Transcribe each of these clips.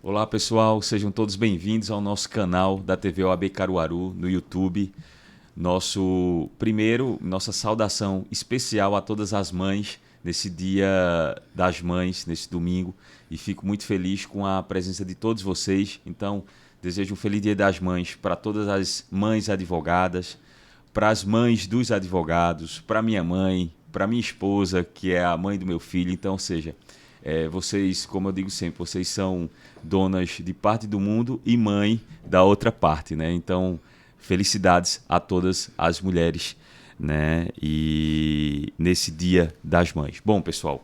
Olá pessoal, sejam todos bem-vindos ao nosso canal da TV OAB Caruaru no YouTube. Nossa saudação especial a todas as mães nesse Dia das Mães, nesse domingo. E fico muito feliz com a presença de todos vocês. Então, desejo um feliz Dia das Mães para todas as mães advogadas, para as mães dos advogados, para minha mãe, para minha esposa, que é a mãe do meu filho. Então, ou seja, vocês, como eu digo sempre, vocês são donas de parte do mundo e mãe da outra parte, né? Então, felicidades a todas as mulheres, né? E nesse Dia das Mães. Bom, pessoal,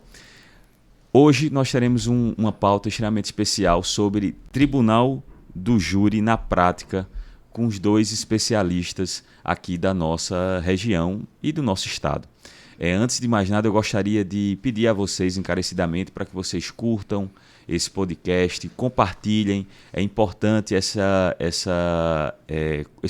hoje nós teremos uma pauta extremamente especial sobre Tribunal do Júri na prática, com os dois especialistas aqui da nossa região e do nosso estado. Antes de mais nada, eu gostaria de pedir a vocês encarecidamente para que vocês curtam esse podcast, compartilhem. É importante esse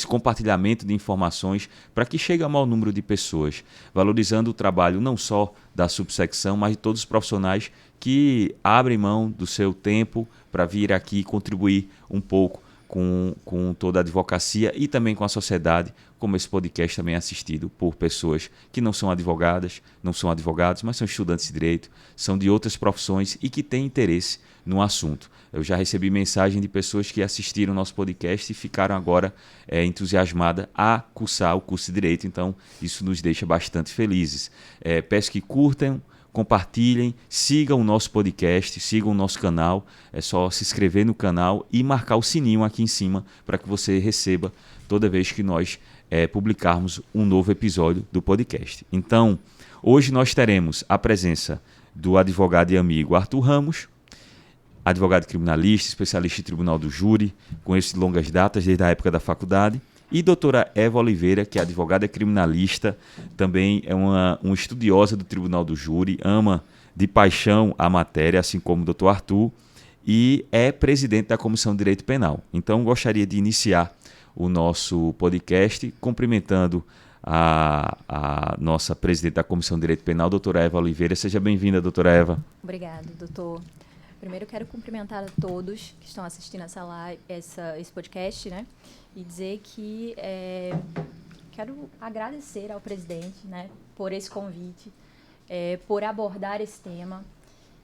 compartilhamento de informações para que chegue a maior número de pessoas, valorizando o trabalho não só da subsecção, mas de todos os profissionais que abrem mão do seu tempo para vir aqui contribuir um pouco com toda a advocacia e também com a sociedade, como esse podcast também é assistido por pessoas que não são advogadas, não são advogados, mas são estudantes de direito, são de outras profissões e que têm interesse no assunto. Eu já recebi mensagem de pessoas que assistiram o nosso podcast e ficaram agora entusiasmadas a cursar o curso de Direito, então isso nos deixa bastante felizes. Peço que curtam, compartilhem, sigam o nosso podcast, sigam o nosso canal. É só se inscrever no canal e marcar o sininho aqui em cima para que você receba toda vez que nós publicarmos um novo episódio do podcast. Então, hoje nós teremos a presença do advogado e amigo Arthur Ramos, advogado criminalista, especialista em tribunal do júri, conheço de longas datas desde a época da faculdade, e doutora Eva Oliveira, que é advogada criminalista, também é uma estudiosa do Tribunal do Júri, ama de paixão a matéria, assim como o doutor Arthur, e é presidente da Comissão de Direito Penal. Então, gostaria de iniciar o nosso podcast cumprimentando a nossa presidente da Comissão de Direito Penal, doutora Eva Oliveira. Seja bem-vinda, doutora Eva. Obrigada, doutor. Primeiro, eu quero cumprimentar a todos que estão assistindo esse podcast, né? E dizer que quero agradecer ao presidente, né, por esse convite, por abordar esse tema.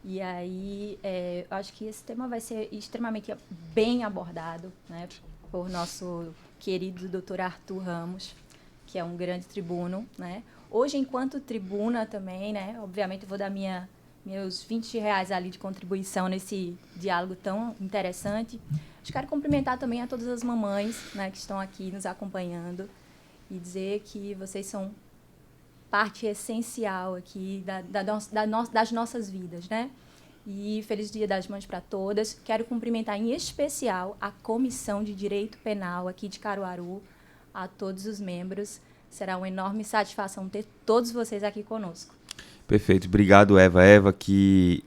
E aí, eu acho que esse tema vai ser extremamente bem abordado, né, por nosso querido doutor Arthur Ramos, que é um grande tribuno, né? Hoje, enquanto tribuna também, né, obviamente eu vou dar meus R$ 20 ali de contribuição nesse diálogo tão interessante. Quero cumprimentar também a todas as mamães, né, que estão aqui nos acompanhando e dizer que vocês são parte essencial aqui das nossas vidas, né? E feliz Dia das Mães para todas. Quero cumprimentar em especial a Comissão de Direito Penal aqui de Caruaru, a todos os membros. Será uma enorme satisfação ter todos vocês aqui conosco. Perfeito. Obrigado, Eva. Eva, que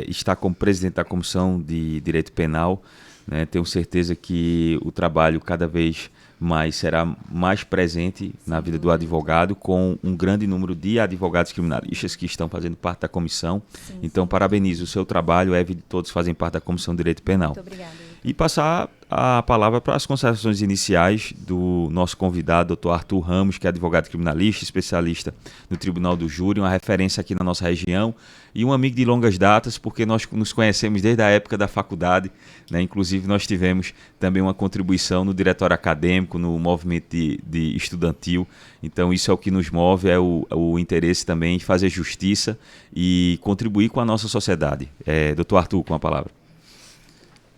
está como presidente da Comissão de Direito Penal, né? Tenho certeza que o trabalho cada vez mais será mais presente na vida do advogado, com um grande número de advogados criminalistas que estão fazendo parte da comissão. Então, parabenizo o seu trabalho, Eva, e todos fazem parte da Comissão de Direito Penal. Muito obrigada. E passar a palavra para as considerações iniciais do nosso convidado, doutor Arthur Ramos, que é advogado criminalista, especialista no Tribunal do Júri, uma referência aqui na nossa região e um amigo de longas datas, porque nós nos conhecemos desde a época da faculdade, né? Inclusive nós tivemos também uma contribuição no diretório acadêmico, no movimento de estudantil. Então isso é o que nos move, é o interesse também em fazer justiça e contribuir com a nossa sociedade. Doutor Arthur, com a palavra.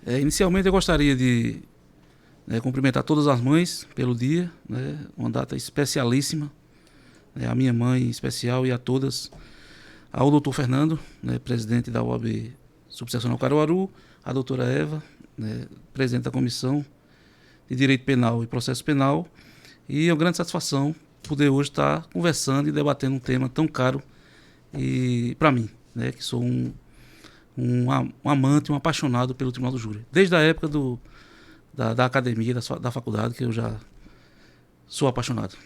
Inicialmente eu gostaria de cumprimentar todas as mães pelo dia, né, uma data especialíssima, a minha mãe em especial e a todas, ao doutor Fernando, né, presidente da OAB Subseccional Caruaru, a doutora Eva, né, presidente da Comissão de Direito Penal e Processo Penal, e é uma grande satisfação poder hoje estar conversando e debatendo um tema tão caro para mim, né, que sou um amante, um apaixonado pelo Tribunal do Júri. Desde a época da academia, da faculdade, que eu já sou apaixonado.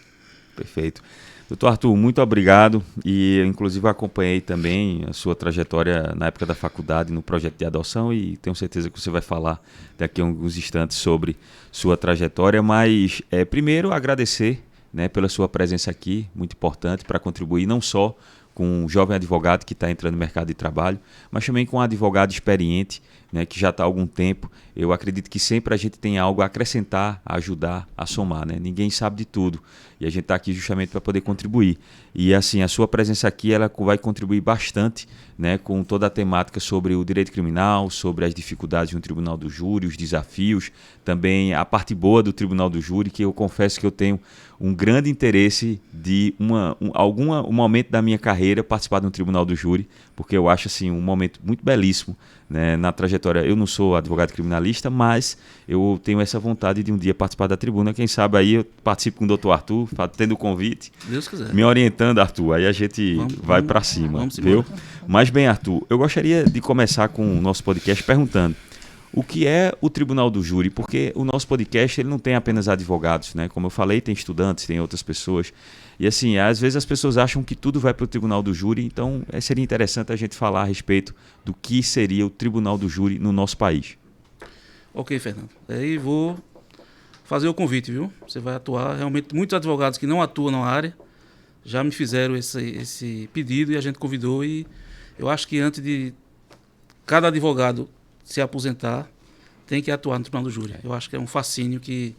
Perfeito. Doutor Arthur, muito obrigado, e inclusive acompanhei também a sua trajetória na época da faculdade no projeto de adoção, e tenho certeza que você vai falar daqui a alguns instantes sobre sua trajetória, mas primeiro agradecer, né, pela sua presença aqui, muito importante para contribuir não só com um jovem advogado que está entrando no mercado de trabalho, mas também com um advogado experiente, né, que já está há algum tempo. Eu acredito que sempre a gente tem algo a acrescentar, a ajudar, a somar, né? Ninguém sabe de tudo e a gente está aqui justamente para poder contribuir. E assim, a sua presença aqui ela vai contribuir bastante, né, com toda a temática sobre o direito criminal, sobre as dificuldades no tribunal do júri, os desafios, também a parte boa do tribunal do júri, que eu confesso que eu tenho um grande interesse de um momento da minha carreira participar de um tribunal do júri, porque eu acho assim um momento muito belíssimo, né, na trajetória. Eu não sou advogado criminalista, mas eu tenho essa vontade de um dia participar da tribuna. Quem sabe aí eu participo com o doutor Arthur, tendo o convite. Deus quiser. Me orientando, Arthur, aí a gente vai para cima, viu? Mas bem, Arthur, eu gostaria de começar com o nosso podcast perguntando o que é o Tribunal do Júri, porque o nosso podcast ele não tem apenas advogados, né? Como eu falei, tem estudantes, tem outras pessoas. E assim, às vezes as pessoas acham que tudo vai para o Tribunal do Júri, então seria interessante a gente falar a respeito do que seria o Tribunal do Júri no nosso país. Ok, Fernando. Aí vou fazer o convite, viu? Você vai atuar. Realmente, muitos advogados que não atuam na área já me fizeram esse pedido e a gente convidou. E eu acho que antes de cada advogado se aposentar, tem que atuar no Tribunal do Júri. Eu acho que é um fascínio que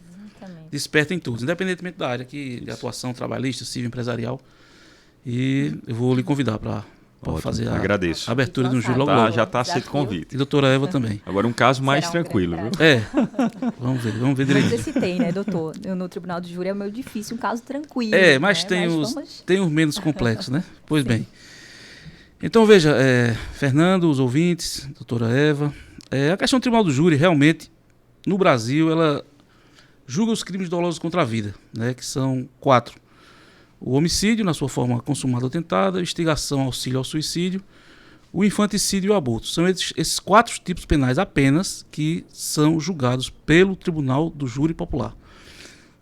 desperta em todos, independentemente da área de atuação trabalhista, civil, empresarial. E eu vou lhe convidar para fazer a abertura do júri logo. Já está aceito o convite. E a doutora Eva também. Agora um caso mais tranquilo, viu? Vamos ver direitinho. Mas eu citei, né, doutor? No Tribunal do Júri é meio difícil, um caso tranquilo. Mas né? tem os menos complexos, né? Pois bem. Então, veja, Fernando, os ouvintes, doutora Eva, a questão do Tribunal do Júri, realmente, no Brasil, ela julga os crimes dolosos contra a vida, né, que são 4. O homicídio, na sua forma consumada ou tentada, instigação, auxílio ao suicídio, o infanticídio e o aborto. São esses 4 tipos penais apenas que são julgados pelo Tribunal do Júri Popular.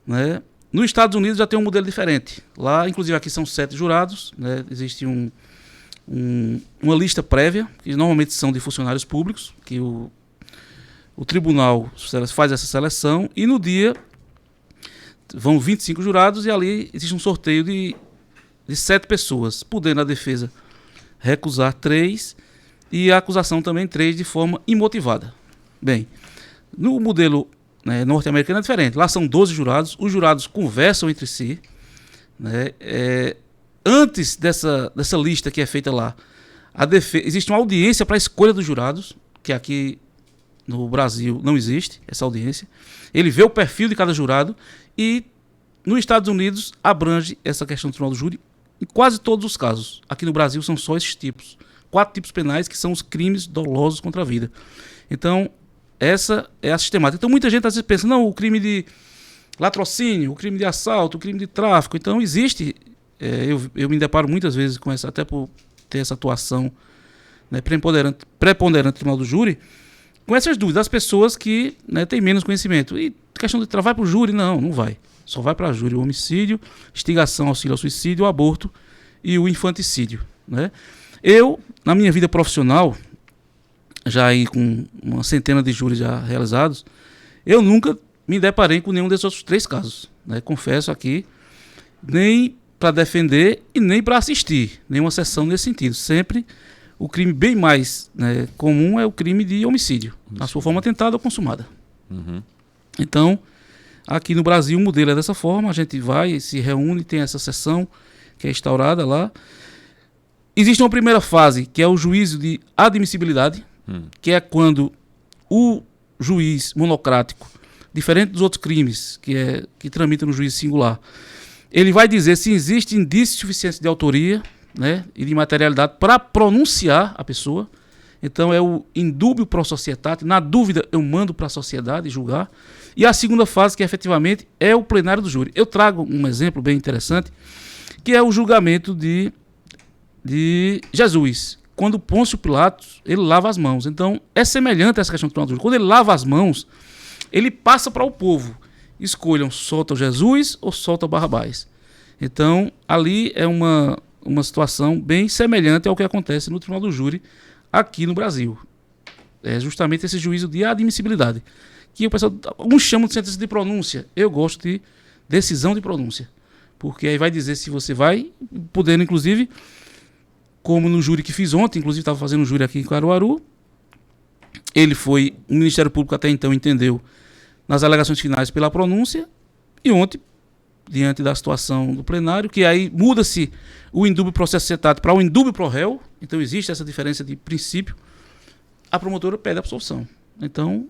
Né? Nos Estados Unidos já tem um modelo diferente. Lá, inclusive, aqui são 7 jurados, né? Existe uma lista prévia, que normalmente são de funcionários públicos, que o tribunal faz essa seleção, e no dia vão 25 jurados e ali existe um sorteio de 7 pessoas, podendo a defesa recusar 3 e a acusação também 3 de forma imotivada. Bem, no modelo norte-americano é diferente. Lá são 12 jurados, os jurados conversam entre si, né? Antes dessa lista que é feita lá, existe uma audiência para a escolha dos jurados, que aqui no Brasil não existe essa audiência. Ele vê o perfil de cada jurado e nos Estados Unidos abrange essa questão do Tribunal do Júri em quase todos os casos. Aqui no Brasil são só esses tipos. 4 tipos penais que são os crimes dolosos contra a vida. Então, essa é a sistemática. Então, muita gente às vezes pensa, não, o crime de latrocínio, o crime de assalto, o crime de tráfico. Então, existe... Eu me deparo muitas vezes com essa, até por ter essa atuação, né, preponderante no Tribunal do Júri, com essas dúvidas, as pessoas que, né, têm menos conhecimento. E questão de vai para o júri? Não vai. Só vai para o júri o homicídio, instigação, auxílio ao suicídio, o aborto e o infanticídio. Né? Eu, na minha vida profissional, já aí com uma centena de júris já realizados, eu nunca me deparei com nenhum desses outros 3 casos. Né? Confesso aqui, nem para defender e nem para assistir nenhuma sessão nesse sentido. Sempre o crime bem mais, né, comum é o crime de homicídio, na sua forma tentada ou consumada. Uhum. Então, aqui no Brasil o modelo é dessa forma, a gente vai, se reúne, tem essa sessão que é instaurada lá. Existe uma primeira fase, que é o juízo de admissibilidade, que é quando o juiz monocrático, diferente dos outros crimes que tramitam no juízo singular, ele vai dizer se existe indício suficiente de autoria, né, e de materialidade para pronunciar a pessoa. Então é o indúbio pro societate. Na dúvida, eu mando para a sociedade julgar. E a segunda fase, que efetivamente é o plenário do júri. Eu trago um exemplo bem interessante, que é o julgamento de Jesus. Quando Pôncio Pilatos, ele lava as mãos. Então é semelhante a essa questão do plenário do júri. Quando ele lava as mãos, ele passa para o povo. Escolham, solta Jesus ou solta Barrabás. Então, ali é uma situação bem semelhante ao que acontece no Tribunal do Júri aqui no Brasil. É justamente esse juízo de admissibilidade, que o pessoal, alguns chamam de sentença de pronúncia. Eu gosto de decisão de pronúncia, porque aí vai dizer se você vai, podendo inclusive, como no júri que fiz ontem, inclusive estava fazendo um júri aqui em Caruaru, o Ministério Público até então entendeu nas alegações finais pela pronúncia, e ontem, diante da situação do plenário, que aí muda-se o indúbio processo citado para o indúbio pro réu, então existe essa diferença de princípio, a promotora pede a absolução. Então,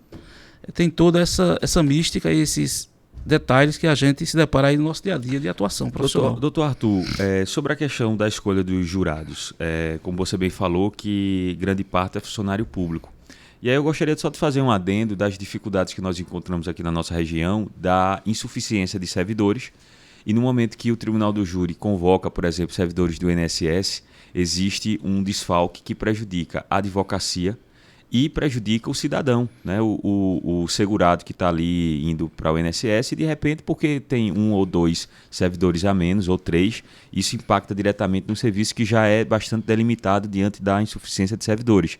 tem toda essa mística e esses detalhes que a gente se depara aí no nosso dia a dia de atuação profissional. Doutor Arthur, sobre a questão da escolha dos jurados, como você bem falou, que grande parte é funcionário público. E aí eu gostaria só de fazer um adendo das dificuldades que nós encontramos aqui na nossa região, da insuficiência de servidores. E no momento que o Tribunal do Júri convoca, por exemplo, servidores do INSS, existe um desfalque que prejudica a advocacia e prejudica o cidadão, né? O segurado que está ali indo para o INSS e de repente, porque tem 1 ou 2 servidores a menos, ou 3, isso impacta diretamente no serviço que já é bastante delimitado diante da insuficiência de servidores.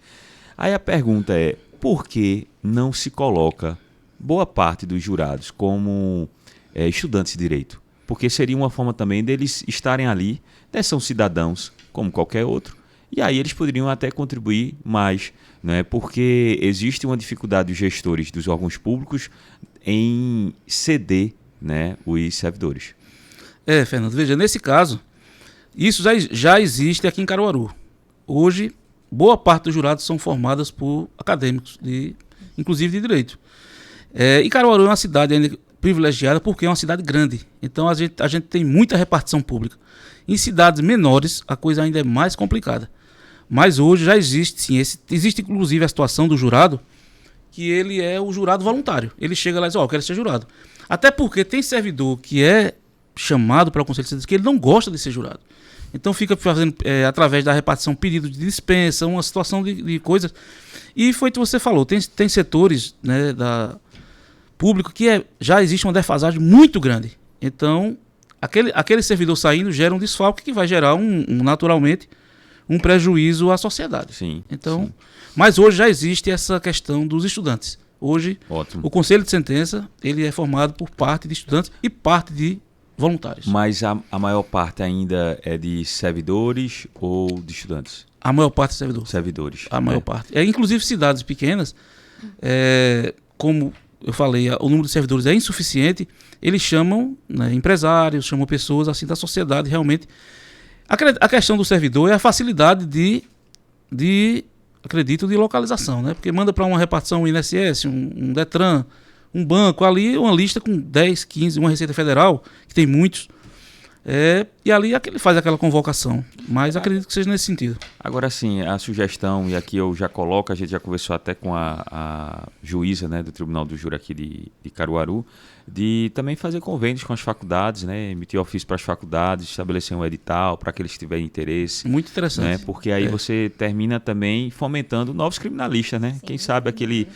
Aí a pergunta é, por que não se coloca boa parte dos jurados como estudantes de direito? Porque seria uma forma também deles estarem ali, né? São cidadãos como qualquer outro, e aí eles poderiam até contribuir mais, né? Porque existe uma dificuldade dos gestores dos órgãos públicos em ceder, né, os servidores. Fernando, veja, nesse caso, isso já existe aqui em Caruaru. Hoje, boa parte dos jurados são formadas por acadêmicos, inclusive de direito. E Caruaru é uma cidade ainda privilegiada porque é uma cidade grande. Então a gente tem muita repartição pública. Em cidades menores, a coisa ainda é mais complicada. Mas hoje já existe, sim. Existe inclusive a situação do jurado, que ele é o jurado voluntário. Ele chega lá e diz, eu quero ser jurado. Até porque tem servidor que é chamado para o Conselho de Sentença que ele não gosta de ser jurado. Então fica fazendo, através da repartição, pedido de dispensa, uma situação de coisas. E foi o que você falou, tem setores, né, público que já existe uma defasagem muito grande. Então, aquele servidor saindo gera um desfalque que vai gerar, naturalmente, um prejuízo à sociedade. Sim, então, sim. Mas hoje já existe essa questão dos estudantes. Hoje, ótimo, o Conselho de Sentença ele é formado por parte de estudantes e parte de voluntários. Mas a maior parte ainda é de servidores ou de estudantes? A maior parte é servidor. Servidores. A maior parte. Inclusive cidades pequenas, como eu falei, o número de servidores é insuficiente, eles chamam, né, empresários, chamam pessoas assim da sociedade realmente. A questão do servidor é a facilidade de localização, né? Porque manda para uma repartição INSS, um Detran, um banco, ali uma lista com 10, 15, uma Receita Federal, que tem muitos, e ali ele faz aquela convocação. Mas acredito que seja nesse sentido. Agora sim, a sugestão, e aqui eu já coloco, a gente já conversou até com a juíza, né, do Tribunal do Júri aqui de Caruaru, de também fazer convênios com as faculdades, né, emitir ofício para as faculdades, estabelecer um edital para aqueles que tiverem interesse. Muito interessante. Né, porque aí você termina também fomentando novos criminalistas, né? Sim. Quem sabe aquele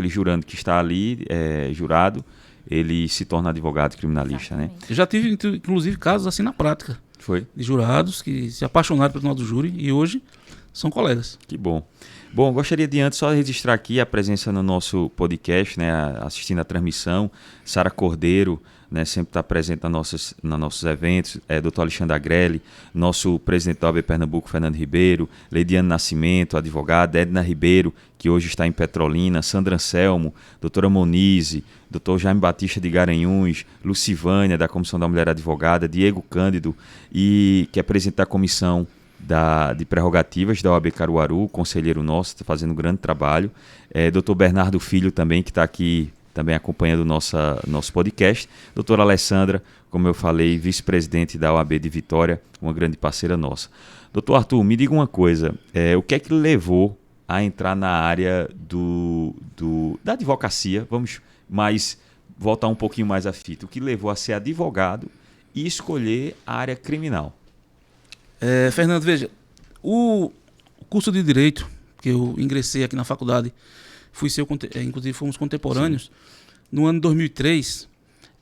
jurando que está ali, jurado, ele se torna advogado criminalista. Exatamente. Né? Eu já tive, inclusive, casos assim na prática. Foi? De jurados que se apaixonaram pelo Tribunal do Júri e hoje são colegas. Que bom. Bom, gostaria de antes só registrar aqui a presença no nosso podcast, né, assistindo a transmissão, Sara Cordeiro, né, sempre está presente nos nossos eventos, Dr. Alexandre Agrelli, nosso presidente da OAB Pernambuco, Fernando Ribeiro, Leidiane Nascimento, advogada, Edna Ribeiro, que hoje está em Petrolina, Sandra Anselmo, doutora Monize, doutor Jaime Batista de Garanhuns, Lucivânia, da Comissão da Mulher Advogada, Diego Cândido, que é presidente da Comissão de Prerrogativas da OAB Caruaru, conselheiro nosso, está fazendo um grande trabalho, doutor Bernardo Filho também, que está aqui também acompanhando o nosso podcast. Doutora Alessandra, como eu falei, vice-presidente da OAB de Vitória, uma grande parceira nossa. Doutor Arthur, me diga uma coisa, o que é que levou a entrar na área da advocacia? Vamos voltar um pouquinho mais à fita. O que levou a ser advogado e escolher a área criminal? Fernando, veja, o curso de Direito, que eu ingressei aqui na faculdade, inclusive fomos contemporâneos, sim, no ano de 2003,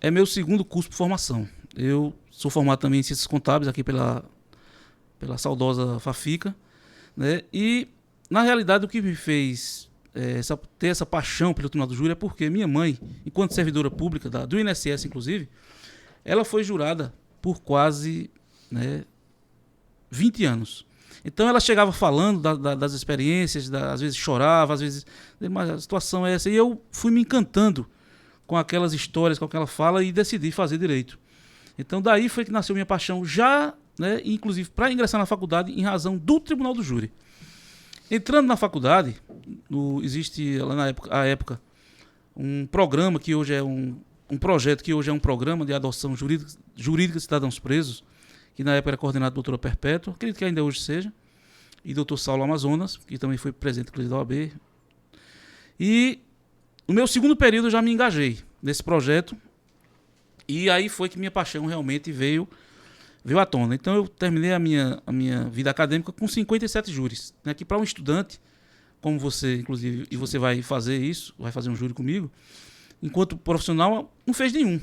é meu segundo curso por formação. Eu sou formado também em Ciências Contábeis aqui pela saudosa Fafica, né? E, na realidade, o que me fez ter essa paixão pelo Tribunal do Júri é porque minha mãe, enquanto servidora pública, do INSS inclusive, ela foi jurada por quase, né, 20 anos. Então ela chegava falando das experiências, às vezes chorava, às vezes... Mas a situação é essa. E eu fui me encantando com aquelas histórias, com aquela fala e decidi fazer direito. Então daí foi que nasceu minha paixão já, né, inclusive para ingressar na faculdade em razão do Tribunal do Júri. Entrando na faculdade, existe lá na época um programa que hoje é um projeto que hoje é um programa de adoção jurídica de cidadãos presos, que na época era coordenado pela doutora Perpétua, acredito que ainda hoje seja, e doutor Saulo Amazonas, que também foi presidente inclusive da OAB. E no meu segundo período eu já me engajei nesse projeto, e aí foi que minha paixão realmente veio à tona. Então eu terminei a minha vida acadêmica com 57 júris, né, que para um estudante, como você, inclusive, e você vai fazer isso, vai fazer um júri comigo, enquanto profissional, não fez nenhum.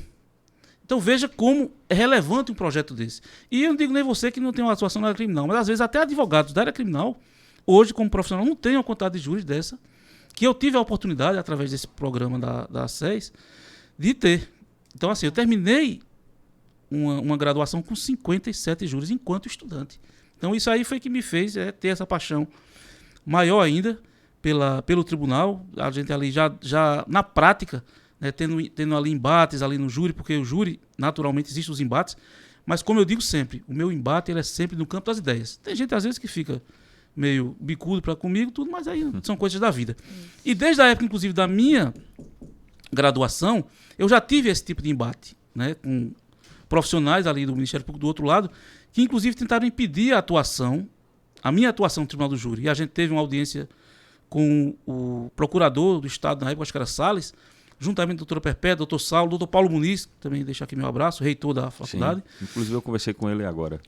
Então veja como é relevante um projeto desse. E eu não digo nem você que não tem uma atuação na área criminal, mas às vezes até advogados da área criminal, hoje como profissional, não tem uma quantidade de júris dessa, que eu tive a oportunidade, através desse programa da SES, de ter. Então assim, eu terminei uma graduação com 57 júris enquanto estudante. Então isso aí foi que me fez ter essa paixão maior ainda pelo tribunal. A gente ali já na prática, né, tendo ali embates ali no júri, porque o júri, naturalmente, existem os embates, mas como eu digo sempre, o meu embate ele é sempre no campo das ideias. Tem gente às vezes que fica meio bicudo para comigo, tudo, mas aí são coisas da vida. E desde a época, inclusive, da minha graduação, eu já tive esse tipo de embate, né, com profissionais ali do Ministério Público do outro lado, que inclusive tentaram impedir a minha atuação no Tribunal do Júri. E a gente teve uma audiência com o procurador do Estado, na época, acho que era Salles, juntamente com a doutora Perpétua, doutor Saulo, doutor Paulo Muniz, também deixar aqui meu abraço, reitor da faculdade. Sim. Inclusive eu conversei com ele agora.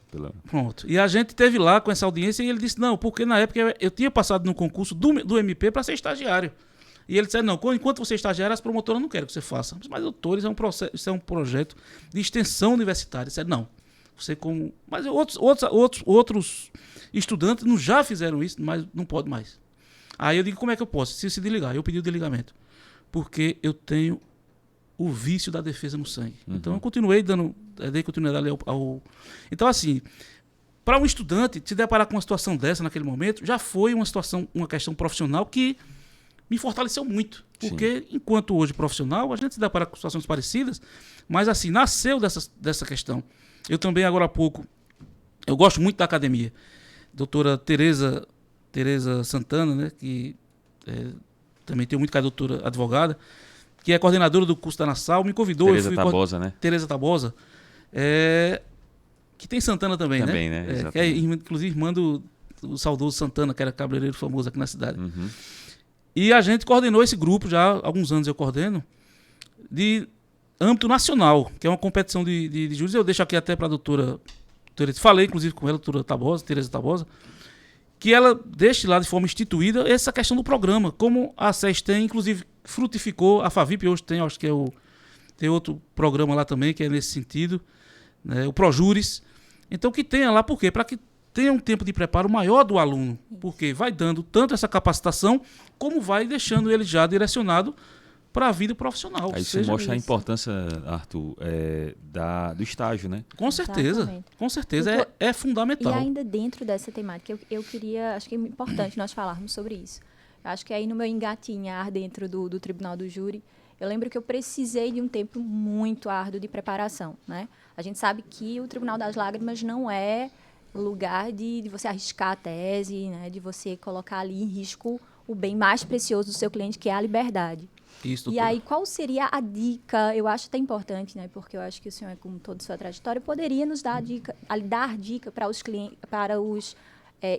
Pronto. E a gente teve lá com essa audiência e ele disse, não, porque na época eu tinha passado no concurso do MP para ser estagiário. E ele disse, não, enquanto você é estagiário, as promotoras não querem que você faça. Mas, doutor, isso é um projeto de extensão universitária. Ele disse, não, você como... Mas outros estudantes não já fizeram isso, mas não pode mais. Aí eu digo, como é que eu posso? Se desligar. Eu pedi o desligamento. Porque eu tenho o vício da defesa no sangue. Uhum. Então eu continuei dei continuidade ao... Então, assim, para um estudante se deparar com uma situação dessa naquele momento, já foi uma questão profissional que me fortaleceu muito. Porque, sim, enquanto hoje profissional, a gente se depara com situações parecidas, mas assim, nasceu dessa questão. Eu também, agora há pouco, eu gosto muito da academia. Doutora Tereza Santana, né, que também tenho muito com a doutora advogada, que é coordenadora do curso da Nassau, me convidou. Tereza Tabosa, né? Tereza Tabosa, que tem Santana também, né? Também, né? Que é, inclusive, irmã do saudoso Santana, que era cabeleireiro famoso aqui na cidade. Uhum. E a gente coordenou esse grupo, já há alguns anos eu coordeno, de âmbito nacional, que é uma competição de júris. Eu deixo aqui até para a doutora Tereza, falei inclusive com ela, a doutora Tabosa, Tereza Tabosa, que ela deixe lá de forma instituída essa questão do programa, como a SES tem, inclusive frutificou, a FAVIP hoje tem, acho que tem outro programa lá também, que é nesse sentido, né, o Projures. Então que tenha lá, por quê? Para que tenha um tempo de preparo maior do aluno, porque vai dando tanto essa capacitação, como vai deixando ele já direcionado para a vida profissional. Aí isso mostra a importância, Arthur, do estágio, né? Com certeza, exatamente. Com certeza, é fundamental. E ainda dentro dessa temática, eu queria, acho que é importante nós falarmos sobre isso. Acho que aí no meu engatinhar dentro do Tribunal do Júri, eu lembro que eu precisei de um tempo muito árduo de preparação, né? A gente sabe que o Tribunal das Lágrimas não é lugar de você arriscar a tese, né? De você colocar ali em risco o bem mais precioso do seu cliente, que é a liberdade. Isso, e aí, qual seria a dica? Eu acho até importante, né? Porque eu acho que o senhor, com toda a sua trajetória, poderia nos dar dica para os clientes, para os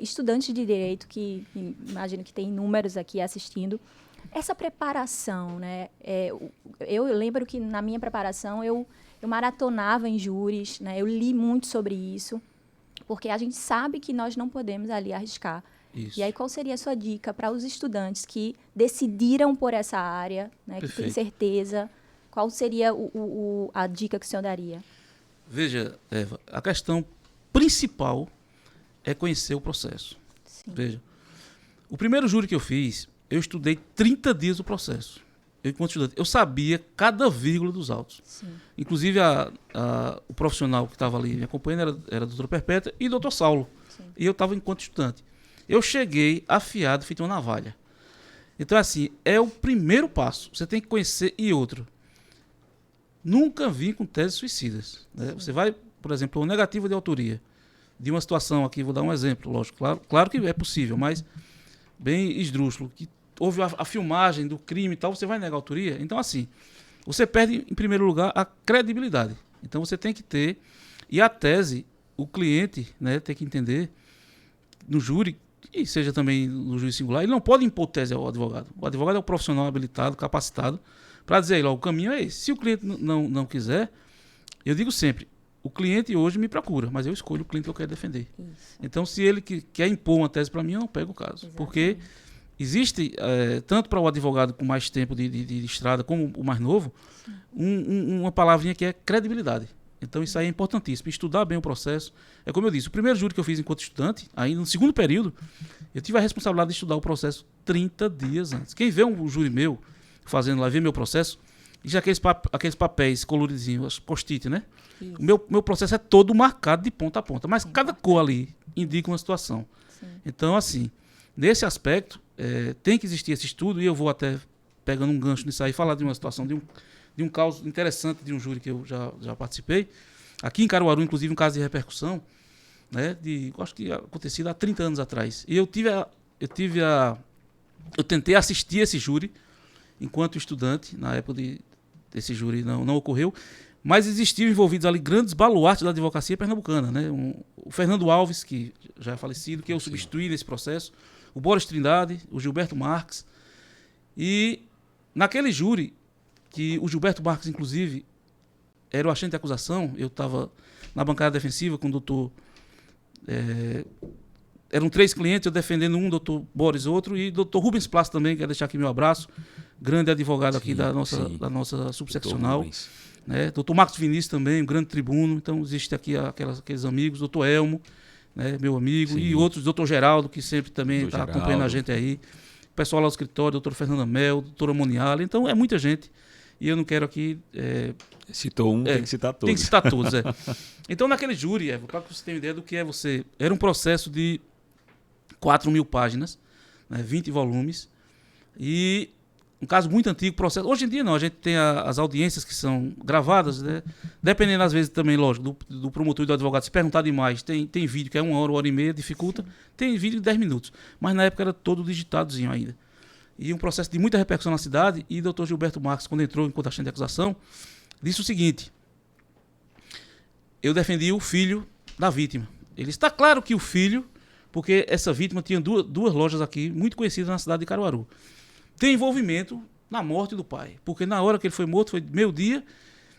estudantes de direito, que imagino que tem inúmeros aqui assistindo. Essa preparação, né? Eu lembro que na minha preparação eu maratonava em júris, né? Eu li muito sobre isso, porque a gente sabe que nós não podemos ali arriscar. Isso. E aí, qual seria a sua dica para os estudantes que decidiram por essa área, né, que têm certeza? Qual seria a dica que o senhor daria? Veja, Eva, a questão principal é conhecer o processo. Sim. Veja, o primeiro júri que eu fiz, eu estudei 30 dias do processo. Eu, enquanto estudante, eu sabia cada vírgula dos autos. Sim. Inclusive, o profissional que estava ali me acompanhando era a doutora Perpétua e o doutor Saulo. Sim. E eu estava enquanto estudante. Eu cheguei afiado, feito uma navalha. Então, assim, é o primeiro passo. Você tem que conhecer. E outro, nunca vim com teses suicidas. Né? Você vai, por exemplo, o negativo de autoria de uma situação aqui, vou dar um exemplo, lógico. Claro que é possível, mas bem esdrúxulo, que houve a filmagem do crime e tal, você vai negar a autoria? Então, assim, você perde, em primeiro lugar, a credibilidade. Então, você tem que ter... E a tese, o cliente, né, tem que entender, no júri, e seja também no juiz singular, ele não pode impor tese ao advogado. O advogado é o profissional habilitado, capacitado, para dizer, ó, o caminho é esse. Se o cliente não quiser, eu digo sempre, o cliente hoje me procura, mas eu escolho o cliente que eu quero defender. Isso. Então, se ele quer impor uma tese para mim, eu não pego o caso. Exatamente. Porque existe, tanto para o advogado com mais tempo de estrada, como o mais novo, uma palavrinha que é credibilidade. Então, isso aí é importantíssimo. Estudar bem o processo. É como eu disse, o primeiro júri que eu fiz enquanto estudante, ainda no segundo período, eu tive a responsabilidade de estudar o processo 30 dias antes. Quem vê um júri meu, fazendo lá, vê meu processo, e já aqueles papéis coloridinhos, post-it, né? Isso. O meu processo é todo marcado de ponta a ponta, mas cada cor ali indica uma situação. Sim. Então, assim, nesse aspecto, tem que existir esse estudo, e eu vou até, pegando um gancho nisso aí, falar de uma situação, de um caso interessante de um júri que eu já participei. Aqui em Caruaru, inclusive, um caso de repercussão, né, acho que acontecido há 30 anos atrás. E eu tentei assistir esse júri enquanto estudante, na época desse júri não ocorreu, mas existiam envolvidos ali grandes baluartes da advocacia pernambucana, né? O Fernando Alves, que já é falecido, que eu substituí nesse processo, o Boris Trindade, o Gilberto Marques. E naquele júri, que o Gilberto Marques, inclusive, era o agente de acusação, eu estava na bancada defensiva com o doutor... eram 3 clientes, eu defendendo um, doutor Boris outro, e doutor Rubens Plácio também, quero deixar aqui meu abraço, grande advogado aqui da nossa subseccional. Né? Doutor Marcos Vinícius também, um grande tribuno. Então, existe aqui aqueles amigos, doutor Elmo, né, meu amigo, Sim. e outros, doutor Geraldo, que sempre também está acompanhando a gente aí. O pessoal lá do escritório, doutor Fernanda Mel, doutora Moniala. Então, é muita gente. E eu não quero aqui... Citou um, tem que citar todos. Tem que citar todos, Então, naquele júri, para que você tenha ideia do que é você... Era um processo de 4.000 páginas, né, 20 volumes, e um caso muito antigo, processo. Hoje em dia não, a gente tem as audiências que são gravadas, né, dependendo às vezes também, lógico, do promotor e do advogado. Se perguntar demais, tem vídeo que é 1 hora e meia, dificulta, tem vídeo de 10 minutos, mas na época era todo digitadozinho ainda. E um processo de muita repercussão na cidade, e o doutor Gilberto Marques, quando entrou enquanto agente de acusação, disse o seguinte: eu defendi o filho da vítima. Ele está claro que o filho, porque essa vítima tinha duas lojas aqui, muito conhecidas na cidade de Caruaru, tem envolvimento na morte do pai. Porque na hora que ele foi morto, foi meio-dia,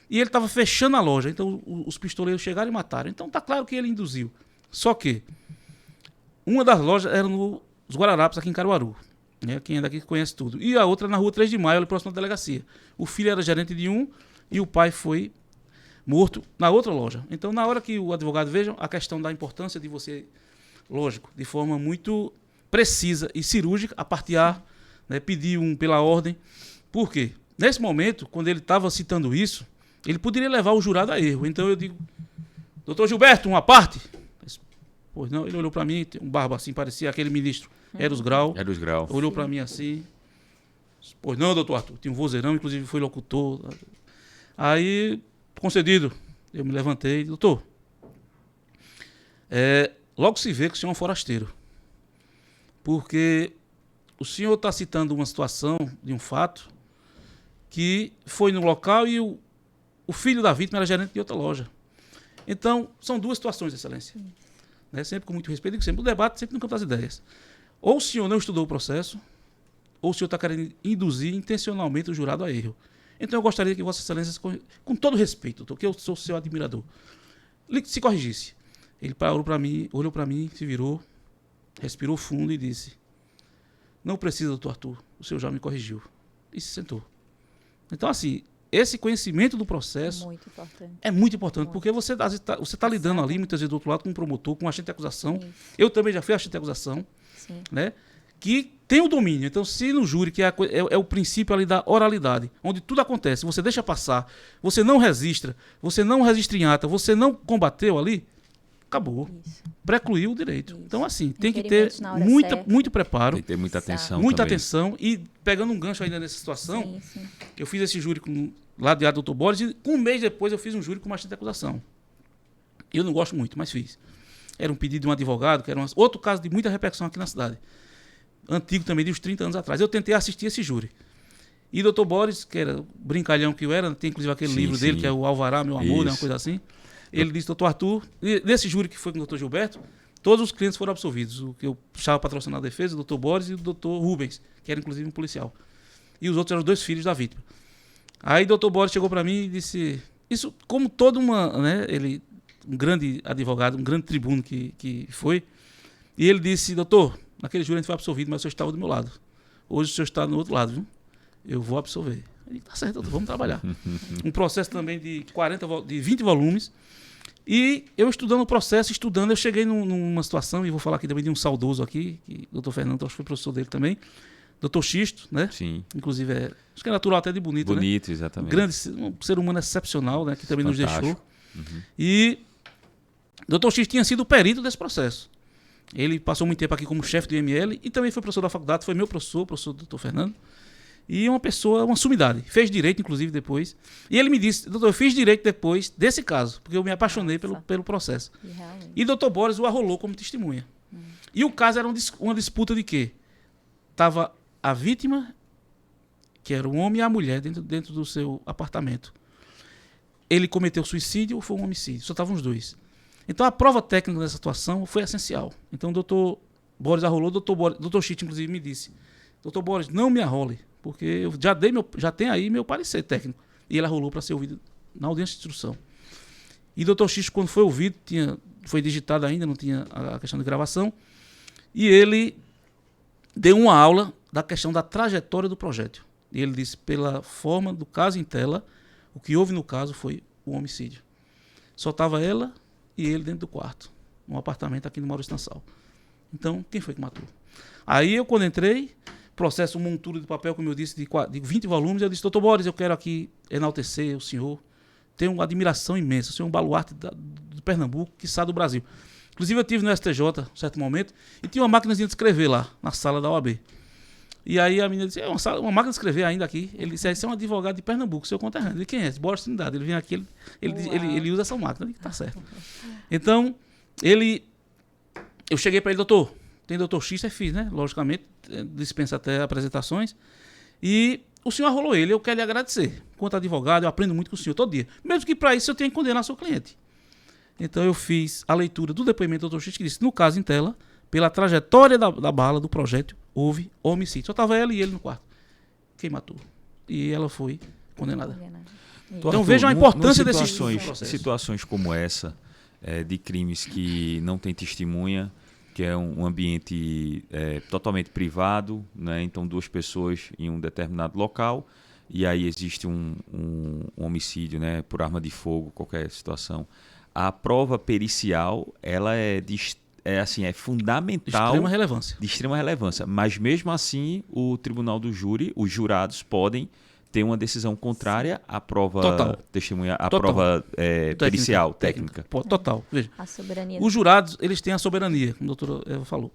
e ele estava fechando a loja. Então os pistoleiros chegaram e mataram. Então está claro que ele induziu. Só que uma das lojas era nos Guararapes, aqui em Caruaru. Né? Quem é daqui conhece tudo. E a outra na rua 3 de Maio, ali próximo da delegacia. O filho era gerente de um e o pai foi morto na outra loja. Então, na hora que o advogado veja a questão da importância de você, lógico, de forma muito precisa e cirúrgica, apartear, né, pedir pela ordem. Por quê? Nesse momento, quando ele estava citando isso, ele poderia levar o jurado a erro. Então eu digo: doutor Gilberto, uma parte? Pois não, ele olhou para mim, um barba assim, parecia aquele ministro Eros Grau. Eros Grau. Olhou para mim assim. Pois não, doutor Arthur, tinha um vozeirão, inclusive foi locutor. Aí, concedido, eu me levantei: doutor, logo se vê que o senhor é um forasteiro. Porque o senhor está citando uma situação de um fato que foi no local e o filho da vítima era gerente de outra loja. Então, são duas situações, excelência. Né? Sempre com muito respeito, digo sempre, o debate sempre no campo das ideias. Ou o senhor não estudou o processo, ou o senhor está querendo induzir intencionalmente o jurado a erro. Então eu gostaria que Vossa Excelência, com todo respeito, doutor, que eu sou seu admirador, se corrigisse. Ele parou para mim, olhou para mim, se virou, respirou fundo e disse: não precisa, doutor Arthur, o senhor já me corrigiu. E se sentou. Então, assim, esse conhecimento do processo Muito importante. é muito importante, Muito. porque você está lidando ali, muitas vezes, do outro lado, com um promotor, com um agente de acusação. Isso. Eu também já fui agente de acusação, Sim. né? Que tem o domínio. Então, se no júri, que é o princípio ali da oralidade, onde tudo acontece, você deixa passar, você não registra em ata, você não combateu ali, acabou. Isso. Precluiu o direito. Isso. Então, assim, tem que ter Requerimentos na hora certa. muito preparo, Tem que ter muita Exato. atenção muita também. atenção. E pegando um gancho ainda nessa situação, Sim, sim. eu fiz esse júri lá de Dr. Boris, e um mês depois eu fiz um júri com uma agente de acusação. Eu não gosto muito, mas fiz. Era um pedido de um advogado, que era outro caso de muita repercussão aqui na cidade. Antigo também, de uns 30 anos atrás. Eu tentei assistir esse júri. E Dr. Boris, que era o brincalhão que eu era, tem inclusive aquele Sim, livro dele, sim. que é o Alvará, Meu Amor, né, uma Isso. coisa assim. Ele disse, doutor Arthur, nesse júri que foi com o doutor Gilberto, todos os clientes foram absolvidos. O que eu puxava patrocinar a defesa, o doutor Boris e o doutor Rubens, que era inclusive um policial. E os outros eram os 2 filhos da vítima. Aí o doutor Boris chegou para mim e disse, isso como todo ele, um grande advogado, um grande tribuno que foi, e ele disse, doutor, naquele júri a gente foi absolvido, mas o senhor estava do meu lado. Hoje o senhor está do outro lado, viu? Eu vou absolver. Ele tá certo, doutor, vamos trabalhar. Um processo também de 20 volumes. E eu estudando o processo, eu cheguei numa situação, e vou falar aqui também de um saudoso aqui, que o doutor Fernando, acho que foi professor dele também, doutor Xisto, né? Sim. Inclusive, acho que é natural até de Bonito, né? Bonito, exatamente. Um ser humano excepcional, né? Que também Fantástico. nos deixou. E doutor Xisto tinha sido o perito desse processo. Ele passou muito tempo aqui como chefe do IML e também foi professor da faculdade, foi meu professor doutor Fernando. E uma pessoa, uma sumidade. Fez direito, inclusive, depois. E ele me disse, doutor, eu fiz direito depois desse caso, porque eu me apaixonei pelo processo. E realmente. E doutor Boris o arrolou como testemunha. E o caso era uma disputa de quê? Tava a vítima, que era o homem, e a mulher dentro do seu apartamento. Ele cometeu suicídio ou foi um homicídio? Só estavam os dois. Então a prova técnica dessa situação foi essencial. Então o doutor Boris arrolou, doutor Chit, inclusive, me disse, doutor Boris, não me arrole, porque eu já tenho aí meu parecer técnico. E ele arrolou para ser ouvido na audiência de instrução. E doutor Chit, quando foi ouvido, foi digitado ainda, não tinha a questão de gravação, e ele deu uma aula da questão da trajetória do projétil. E ele disse, pela forma do caso em tela, o que houve no caso foi o homicídio. Só estava ela e ele dentro do quarto, num apartamento aqui no Maurício Nassau. Então, quem foi que matou? Aí eu, quando entrei, processo, uma montura de papel, como eu disse, de 20 volumes, eu disse, doutor Boris, eu quero aqui enaltecer o senhor. Tenho uma admiração imensa. O senhor é um baluarte de Pernambuco, quiçá do Brasil. Inclusive, eu estive no STJ, em certo momento, e tinha uma máquinazinha de escrever lá, na sala da OAB. E aí a menina disse, é uma máquina de escrever ainda aqui. Ele disse, esse é um advogado de Pernambuco, seu conterrâneo. Ele, quem é? Boris Trindade. Ele vem aqui, ele usa essa máquina. Tá certo. Então, eu cheguei para ele, doutor, tem doutor X, é fiz, né? Logicamente, dispensa até apresentações. E o senhor arrolou ele, eu quero lhe agradecer. Enquanto advogado, eu aprendo muito com o senhor todo dia. Mesmo que para isso eu tenha que condenar seu cliente. Então eu fiz a leitura do depoimento do doutor X, que disse, no caso em tela, pela trajetória da bala, do projétil, houve homicídio. Só estava ela e ele no quarto. Quem matou? E ela foi condenada. Então vejam a importância desses processos. Situações como essa, de crimes que não tem testemunha, que é um ambiente totalmente privado, né? Então 2 pessoas em um determinado local, e aí existe um homicídio, né? Por arma de fogo, qualquer situação. A prova pericial, ela é fundamental. De extrema relevância. Mas mesmo assim, o tribunal do júri, os jurados podem ter uma decisão contrária à prova prova pericial, técnica. Total. Veja. A soberania. Os jurados, eles têm a soberania, como a doutora Eva falou.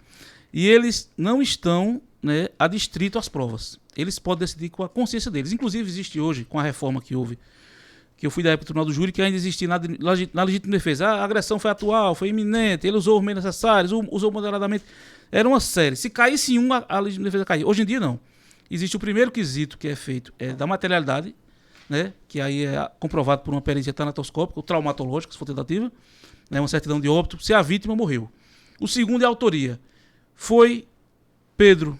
E eles não estão, né, adstritos às provas. Eles podem decidir com a consciência deles. Inclusive, existe hoje, com a reforma que houve, que eu fui da época do tribunal do júri, que ainda existia na legítima defesa. A agressão foi atual, foi iminente, ele usou os meios necessários, usou moderadamente. Era uma série. Se caísse um, a legítima defesa caía. Hoje em dia, não. Existe o primeiro quesito que é feito, da materialidade, né, que aí é comprovado por uma perícia tanatoscópica, ou traumatológica, se for tentativa, né, uma certidão de óbito, se a vítima morreu. O segundo é a autoria. Foi Pedro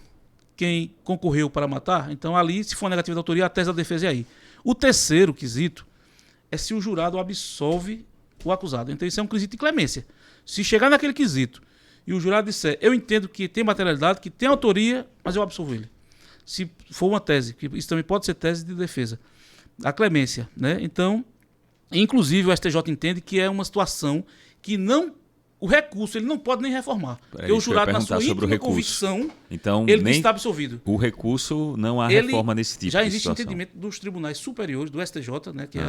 quem concorreu para matar? Então ali, se for negativa de autoria, a tese da defesa é aí. O terceiro quesito é se o jurado absolve o acusado. Então isso é um quesito de clemência. Se chegar naquele quesito e o jurado disser, eu entendo que tem materialidade, que tem autoria, mas eu absolvo ele. Se for uma tese, que isso também pode ser tese de defesa, a clemência, né? Então, inclusive o STJ entende que é uma situação que o recurso ele não pode nem reformar. Porque o jurado, na sua íntima convicção, então, ele está absolvido. O recurso, não há reforma nesse tipo de situação. Já existe entendimento dos tribunais superiores, do STJ, né, que é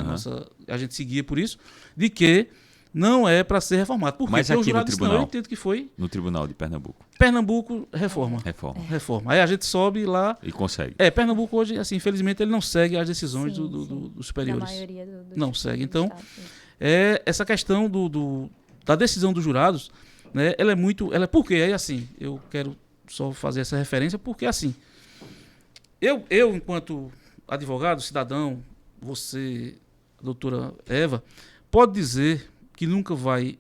a gente seguia por isso, de que não é para ser reformado. Por quê? Mas porque aqui o jurado no tribunal, eu entendo que foi... No Tribunal de Pernambuco. Pernambuco, reforma. Aí a gente sobe lá... E consegue. Pernambuco hoje, assim, infelizmente, ele não segue as decisões dos superiores. Da maioria não segue. Então, essa questão da decisão dos jurados, né, ela é muito... Por quê? Aí, assim, eu quero só fazer essa referência, porque, assim, eu enquanto advogado, cidadão, você, a doutora Eva, pode dizer que nunca vai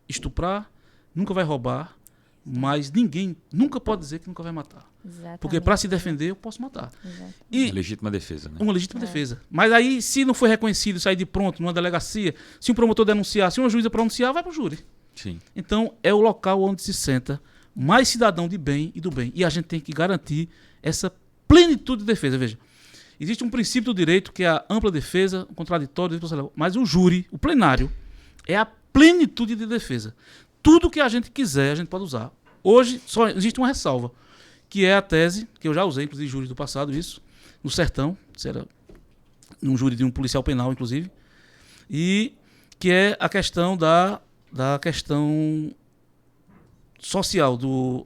estuprar, nunca vai roubar, mas ninguém nunca pode dizer que nunca vai matar. Exatamente. Porque para se defender eu posso matar. E legítima defesa, né? Uma legítima defesa. Mas aí, se não for reconhecido, sair de pronto numa delegacia, se um promotor denunciar, se uma juíza pronunciar, vai para o júri. Sim. Então, é o local onde se senta mais cidadão de bem e do bem. E a gente tem que garantir essa plenitude de defesa. Veja, existe um princípio do direito que é a ampla defesa, o contraditório, mas o júri, o plenário, é a plenitude de defesa. Tudo que a gente quiser, a gente pode usar. Hoje, só existe uma ressalva, que é a tese, que eu já usei, inclusive, em júri do passado, isso, no Sertão, isso era num júri de um policial penal, inclusive, e que é a questão da questão social, do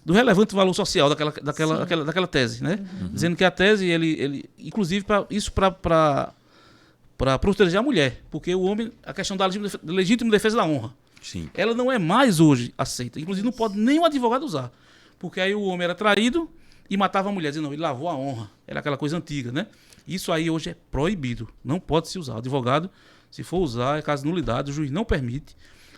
relevante valor social daquela tese, né? Dizendo que a tese, ele inclusive, para proteger a mulher, porque o homem, a questão da legítima defesa da honra, sim, ela não é mais hoje aceita. Inclusive, não pode nem o advogado usar, porque aí o homem era traído e matava a mulher, dizendo, não, ele lavou a honra, era aquela coisa antiga, né? Isso aí hoje é proibido, não pode se usar. O advogado, se for usar, é caso de nulidade, o juiz não permite,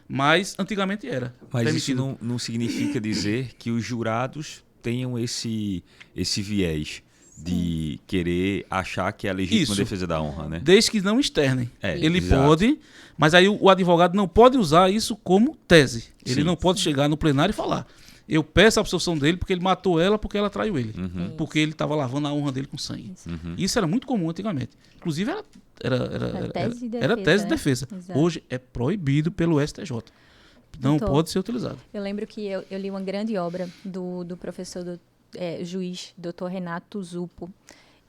mas antigamente era. Mas permitido. Isso não significa dizer que os jurados tenham esse viés de querer achar que é a legítima defesa da honra, né? Desde que não externem. Ele exato. pode, mas aí o advogado não pode usar isso como tese. Ele não pode chegar no plenário e falar, eu peço a absolução dele porque ele matou ela porque ela traiu ele. Porque ele estava lavando a honra dele com sangue. Isso era muito comum antigamente. Inclusive era tese de defesa. Hoje é proibido pelo STJ. Não pode ser utilizado. Eu lembro que eu li uma grande obra do professor juiz Dr. Renato Zuppo,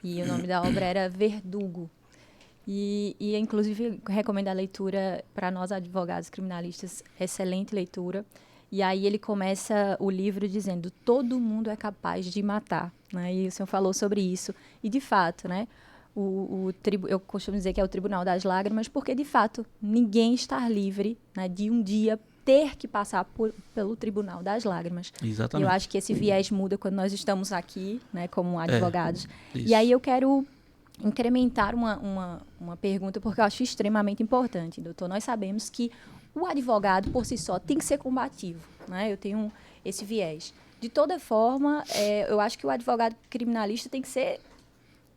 e o nome da obra era Verdugo. E inclusive, recomendo a leitura para nós advogados criminalistas, excelente leitura. E aí ele começa o livro dizendo, todo mundo é capaz de matar, né? E o senhor falou sobre isso. E, de fato, né, eu costumo dizer que é o Tribunal das Lágrimas, porque, de fato, ninguém está livre, né, de um dia ter que passar pelo Tribunal das Lágrimas. Exatamente. Eu acho que esse viés muda quando nós estamos aqui, né, como advogados. E aí eu quero incrementar uma pergunta, porque eu acho extremamente importante, doutor. Nós sabemos que o advogado, por si só, tem que ser combativo, né? Eu tenho esse viés. De toda forma, eu acho que o advogado criminalista tem que ser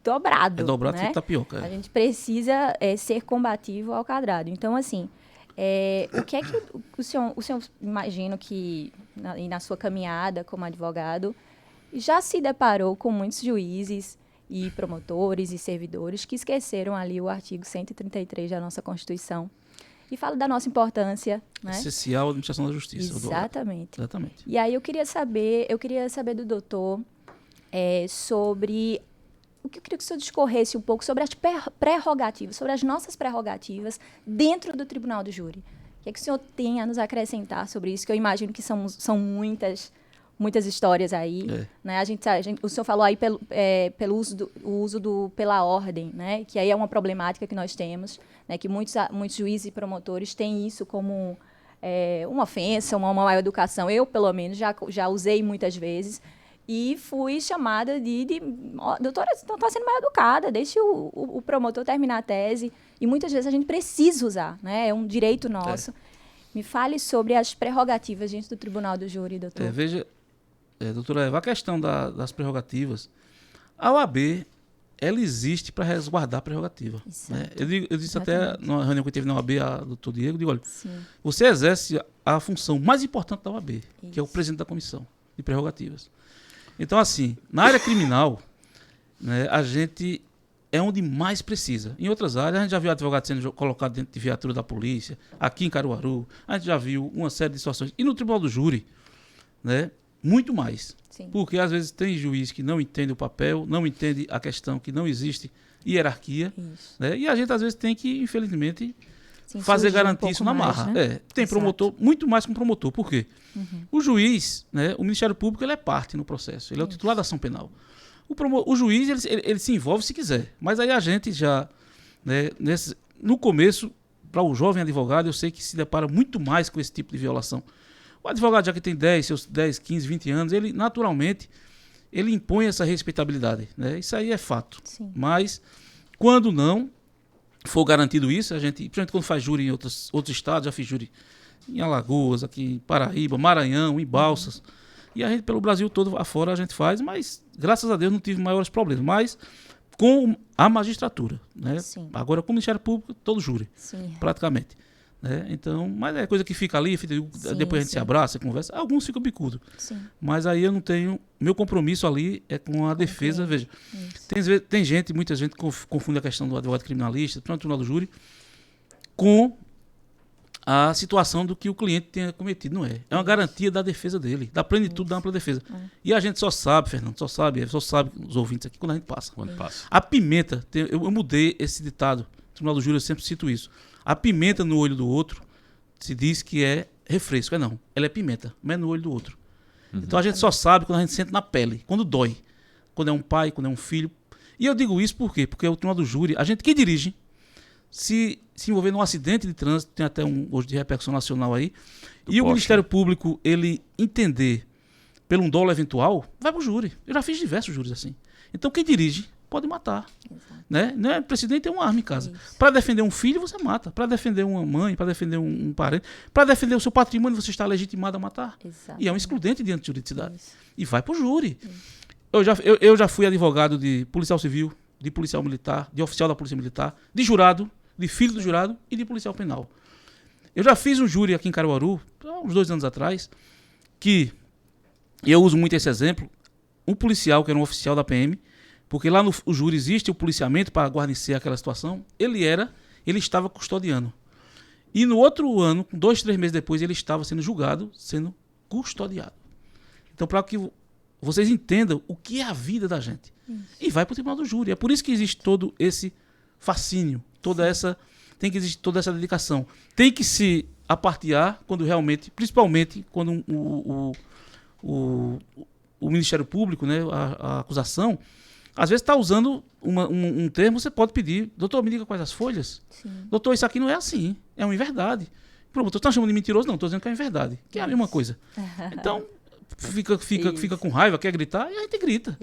dobrado. É dobrado, né? Tapioca. A gente precisa ser combativo ao quadrado. Então, assim, o que é que o senhor imagino que, na sua caminhada como advogado, já se deparou com muitos juízes e promotores e servidores que esqueceram ali o artigo 133 da nossa Constituição e fala da nossa importância, né? Essencial à administração da justiça. Exatamente. Exatamente. E aí eu queria saber do doutor sobre... O que eu queria que o senhor discorresse um pouco sobre as prerrogativas, sobre as nossas prerrogativas dentro do Tribunal do Júri. O que é que o senhor tem a nos acrescentar sobre isso? Que eu imagino que são muitas histórias aí. Né? O senhor falou aí pelo uso pela ordem, né? Que aí é uma problemática que nós temos, né? Que muitos juízes e promotores têm isso como uma ofensa, uma má educação. Eu, pelo menos, já usei muitas vezes. E fui chamada doutora, você não está sendo mal educada, deixe o promotor terminar a tese. E muitas vezes a gente precisa usar, né? É um direito nosso. Me fale sobre as prerrogativas dentro do Tribunal do Júri, doutor. Veja, doutora Eva, a questão das prerrogativas, a OAB, ela existe para resguardar a prerrogativa. Né? Eu disse até numa reunião que teve na OAB, a doutor Diego, olha, você exerce a função mais importante da OAB, que é o presidente da comissão de prerrogativas. Então, assim, na área criminal, né, a gente é onde mais precisa. Em outras áreas, a gente já viu advogado sendo colocado dentro de viatura da polícia, aqui em Caruaru, a gente já viu uma série de situações. E no tribunal do júri, né, muito mais. Sim. Porque às vezes tem juiz que não entende o papel, não entende a questão que não existe hierarquia, né, e a gente às vezes tem que, infelizmente, Sim, fazer surgir garantir um isso pouco na mais, marra. né? Tem Exato. promotor, muito mais que um promotor. Por quê? O juiz, né, o Ministério Público, ele é parte no processo, ele é o titular da ação penal. O juiz, ele se envolve se quiser, mas aí a gente já, né, no começo, para o jovem advogado, eu sei que se depara muito mais com esse tipo de violação. O advogado, já que tem seus 10, 15, 20 anos, ele naturalmente, ele impõe essa respeitabilidade, né? Isso aí é fato. Sim. Mas, quando não for garantido isso, a gente, principalmente quando faz júri em outros estados, já fiz júri em Alagoas, aqui em Paraíba, Maranhão, em Balsas, e a gente, pelo Brasil todo afora, a gente faz, mas, graças a Deus, não tive maiores problemas. Mas, com a magistratura, né? Sim. Agora, com o Ministério Público, todo júri, Sim. praticamente. Né? Então, mas é coisa que fica ali, depois a gente se abraça, conversa. Alguns ficam bicudos. Sim. Mas aí eu não tenho... Meu compromisso ali é com a defesa. Veja, tem gente, muita gente confunde a questão do advogado criminalista, do tribunal do júri, com a situação do que o cliente tenha cometido. Não é. É uma garantia da defesa dele, da plenitude da ampla defesa. E a gente só sabe, Fernando, só sabe os ouvintes aqui, quando a gente passa. Quando passa. A pimenta, eu mudei esse ditado, no tribunal do júri eu sempre cito isso. A pimenta no olho do outro se diz que é refresco. Não, ela é pimenta, mas é no olho do outro. Então a gente só sabe quando a gente sente na pele, quando dói. Quando é um pai, quando é um filho. E eu digo isso por quê? Porque o tribunal do júri, a gente que dirige, se envolver num acidente de trânsito, tem até hoje de repercussão nacional aí, o Ministério Público, ele entender pelo dolo eventual, vai pro júri. Eu já fiz diversos júris assim. Então quem dirige pode matar. Né? Não é preciso nem ter uma arma em casa. Para defender um filho, você mata. Para defender uma mãe, para defender um parente, para defender o seu patrimônio, você está legitimado a matar. Exatamente. E é um excludente diante de juridicidade. Isso. E vai para o júri. Eu já fui advogado de policial civil, de policial militar, de oficial da polícia militar, de jurado, de filho do jurado e de policial penal. Eu já fiz um júri aqui em Caruaru, há uns 2 anos atrás, que, e eu uso muito esse exemplo, um policial que era um oficial da PM, porque lá no júri existe o policiamento para guarnecer aquela situação, ele estava custodiando. E no outro ano, 2, 3 meses depois, ele estava sendo julgado, sendo custodiado. Então, para que vocês entendam o que é a vida da gente. E vai para o tribunal do júri. É por isso que existe todo esse fascínio, tem que existir toda essa dedicação. Tem que se apartear quando realmente, principalmente quando o Ministério Público, né, a acusação, às vezes está usando um termo, você pode pedir, doutor, me diga quais as folhas. Sim. Doutor, isso aqui não é assim, é uma inverdade. Promotor, você está chamando de mentiroso? Não, estou dizendo que é uma inverdade, que é a mesma coisa. Então, fica com raiva, quer gritar, e a gente grita.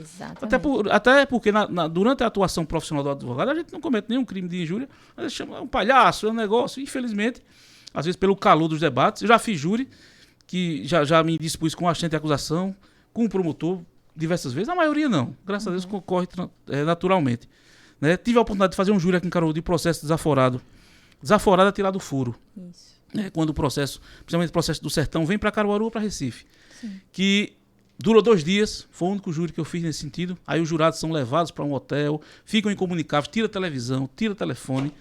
Até porque durante a atuação profissional do advogado, a gente não comete nenhum crime de injúria, a gente chama um palhaço, é um negócio, infelizmente, às vezes pelo calor dos debates, eu já fiz júri, que já me dispus com o assistente de acusação, com o promotor, diversas vezes, a maioria não, graças a Deus concorre naturalmente. Né? Tive a oportunidade de fazer um júri aqui em Caruaru de processo desaforado. Desaforado é tirar do furo. Isso. Quando o processo, principalmente o processo do Sertão, vem para Caruaru ou para Recife. Sim. Que durou 2 dias, foi o único júri que eu fiz nesse sentido. Aí os jurados são levados para um hotel, ficam incomunicáveis, tira televisão, tira telefone.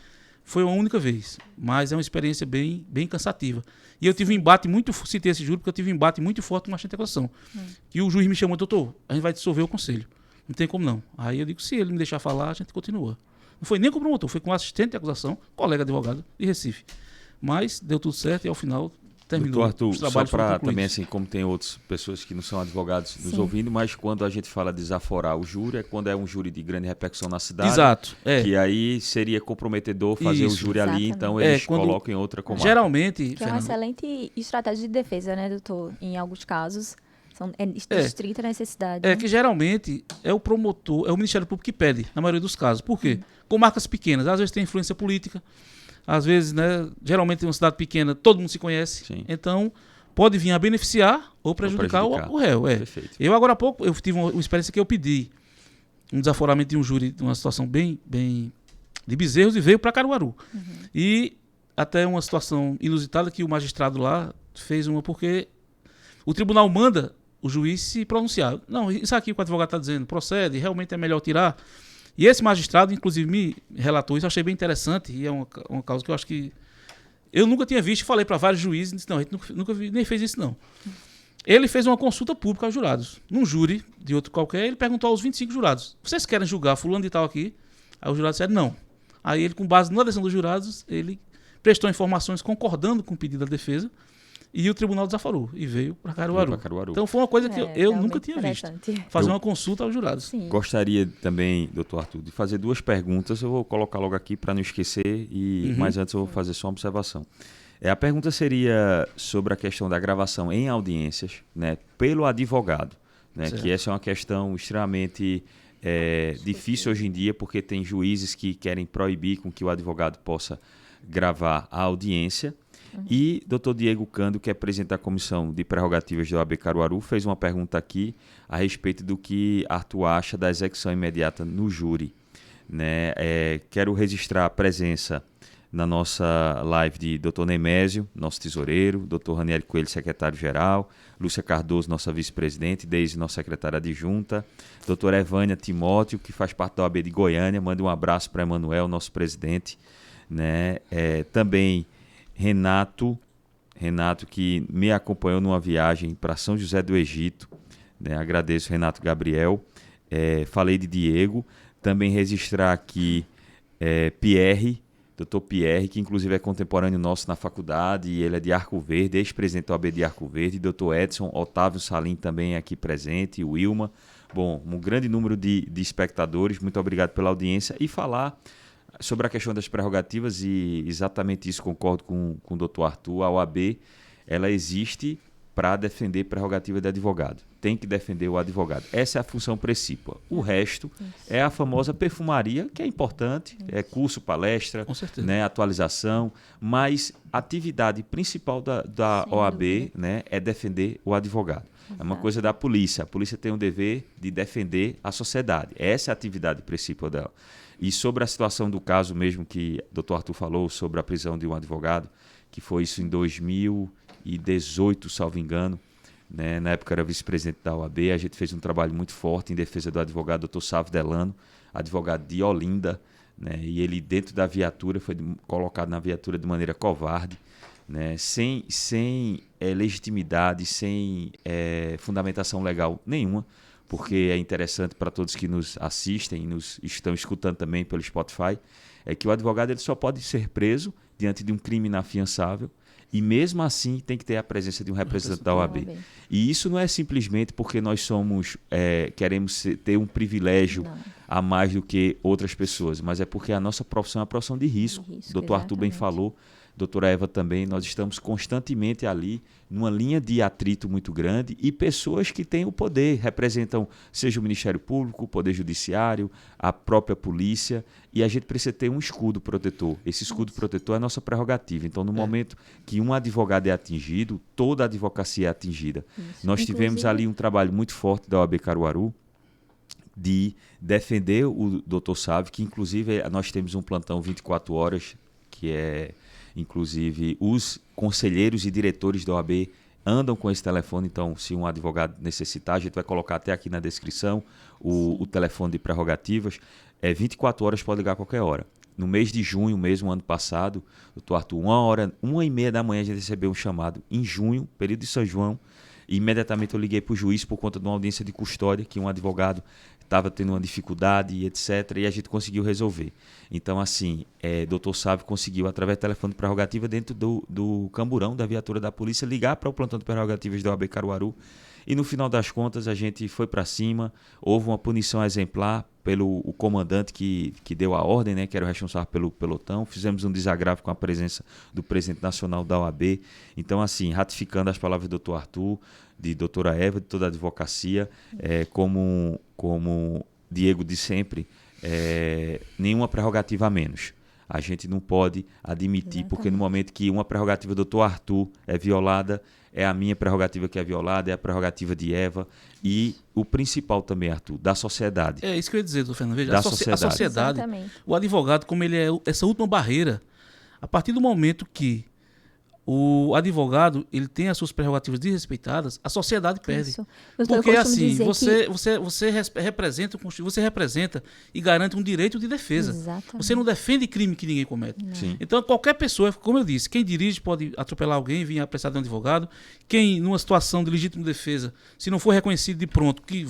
Foi uma única vez, mas é uma experiência bem, bem cansativa. E eu tive um embate muito, citei esse júri porque eu tive um embate muito forte com uma assistente de acusação. Que o juiz me chamou, doutor, a gente vai dissolver o conselho. Não tem como não. Aí eu digo, se ele me deixar falar, a gente continua. Não foi nem com o promotor, foi com o assistente de acusação, colega advogado de Recife. Mas deu tudo certo e ao final terminou. Doutor Arthur, os trabalhos só para também, assim, como tem outras pessoas que não são advogados nos ouvindo, mas quando a gente fala de desaforar o júri, é quando é um júri de grande repercussão na cidade. Exato. Que aí seria comprometedor fazer o júri ali, então eles colocam em outra comarca. Geralmente, que é uma excelente estratégia de defesa, né, doutor? Em alguns casos, é estrita necessidade. É que geralmente é o promotor, é o Ministério Público que pede, na maioria dos casos. Por quê? Comarcas pequenas, às vezes tem influência política, às vezes, né, geralmente em uma cidade pequena todo mundo se conhece. Sim. Então pode vir a beneficiar ou prejudicar. O réu. Eu agora há pouco eu tive uma experiência que eu pedi um desaforamento de um júri de uma situação bem de Bezerros e veio para Caruaru. E até uma situação inusitada que o magistrado lá fez porque o tribunal manda o juiz se pronunciar. Não, isso aqui que o advogado está dizendo procede, realmente é melhor tirar. E esse magistrado, inclusive, me relatou isso, eu achei bem interessante, e é uma causa que eu acho que eu nunca tinha visto, falei para vários juízes, disse, não, a gente nunca nem fez isso não. Ele fez uma consulta pública aos jurados. Num júri de outro qualquer, ele perguntou aos 25 jurados, vocês querem julgar fulano de tal aqui? Aí os jurados disseram não. Aí ele, com base na decisão dos jurados, ele prestou informações concordando com o pedido da defesa, e o tribunal desaforou e veio para Caruaru. Então foi uma coisa que eu nunca tinha visto. Fazer uma consulta aos jurados. Sim. Gostaria também, doutor Arthur, de fazer 2 perguntas. Eu vou colocar logo aqui para não esquecer, mas antes eu vou fazer só uma observação. A pergunta seria sobre a questão da gravação em audiências, né, pelo advogado, né, que essa é uma questão extremamente difícil hoje em dia, porque tem juízes que querem proibir com que o advogado possa gravar a audiência. E Dr. Diego Cândido, que é presidente da Comissão de Prerrogativas da OAB Caruaru, fez uma pergunta aqui a respeito do que Arthur acha da execução imediata no júri. Né? Quero registrar a presença na nossa live de Dr. Nemésio, nosso tesoureiro, Dr. Raniel Coelho, secretário-geral, Lúcia Cardoso, nossa vice-presidente, Deise, nossa secretária adjunta, Dr. Evânia Timóteo, que faz parte da OAB de Goiânia, manda um abraço para Emanuel, nosso presidente. Né? Também Renato, que me acompanhou numa viagem para São José do Egito, né? Agradeço, Renato Gabriel. Falei de Diego, também registrar aqui Pierre, Dr. Pierre, que inclusive é contemporâneo nosso na faculdade, e ele é de Arco Verde, ex-presidente da OAB de Arco Verde, Dr. Edson, Otávio Salim também aqui presente, Wilma. Bom, um grande número de espectadores, muito obrigado pela audiência, e falar sobre a questão das prerrogativas, e exatamente isso concordo com o doutor Arthur. A OAB, ela existe para defender prerrogativa de advogado. Tem que defender o advogado. Essa é a função principal. O resto é a famosa perfumaria, que é importante, é curso, palestra, né, atualização, mas a atividade principal da OAB, né, é defender o advogado. É uma coisa da polícia. A polícia tem o dever de defender a sociedade. Essa é a atividade principal dela. E sobre a situação do caso mesmo que o doutor Arthur falou, sobre a prisão de um advogado, que foi isso em 2018, salvo engano, né? Na época era vice-presidente da OAB, a gente fez um trabalho muito forte em defesa do advogado doutor Sávio Delano, advogado de Olinda, né? E ele dentro da viatura, foi colocado na viatura de maneira covarde, né? Sem legitimidade, sem fundamentação legal nenhuma, porque é interessante para todos que nos assistem e nos estão escutando também pelo Spotify, é que o advogado ele só pode ser preso diante de um crime inafiançável, e mesmo assim tem que ter a presença de um representante da OAB. E isso não é simplesmente porque nós queremos ter um privilégio a mais do que outras pessoas, mas é porque a nossa profissão é uma profissão de risco. O doutor Arthur bem falou, doutora Eva também, nós estamos constantemente ali numa linha de atrito muito grande, e pessoas que têm o poder, representam seja o Ministério Público, o Poder Judiciário, a própria polícia, e a gente precisa ter um escudo protetor. Esse escudo protetor é a nossa prerrogativa. Então, no momento que um advogado é atingido, toda a advocacia é atingida. Nós tivemos ali um trabalho muito forte da OAB Caruaru, de defender o doutor Sávio, que inclusive nós temos um plantão 24 horas, que é... Inclusive, os conselheiros e diretores da OAB andam com esse telefone, então, se um advogado necessitar, a gente vai colocar até aqui na descrição o telefone de prerrogativas. 24 horas, pode ligar a qualquer hora. No mês de junho mesmo, ano passado, doutor Arthur, 1h30 da manhã, a gente recebeu um chamado em junho, período de São João, e imediatamente eu liguei para o juiz por conta de uma audiência de custódia, que um advogado estava tendo uma dificuldade, e etc., e a gente conseguiu resolver. Então, assim, doutor Sávio conseguiu, através do telefone de prerrogativa, dentro do camburão da viatura da polícia, ligar para o plantão de prerrogativas da OAB Caruaru, e no final das contas a gente foi para cima, houve uma punição exemplar pelo o comandante que deu a ordem, né, que era o responsável pelo pelotão. Fizemos um desagravo com a presença do presidente nacional da OAB. Então, assim, ratificando as palavras do doutor Arthur, de doutora Eva, de toda a advocacia, como Diego de sempre, nenhuma prerrogativa a menos. A gente não pode admitir, porque no momento que uma prerrogativa do doutor Arthur é violada, é a minha prerrogativa que é violada, é a prerrogativa de Eva, e o principal também, Arthur, da sociedade. É isso que eu ia dizer, doutor Fernando. Veja, da a sociedade, o advogado, como ele é essa última barreira, a partir do momento que o advogado ele tem as suas prerrogativas desrespeitadas, a sociedade perde. Isso. Porque assim, você representa e garante um direito de defesa. Exatamente. Você não defende crime que ninguém comete. Sim. Então, qualquer pessoa, como eu disse, quem dirige pode atropelar alguém, vir apressado de um advogado. Quem, numa situação de legítima defesa, se não for reconhecido de pronto, que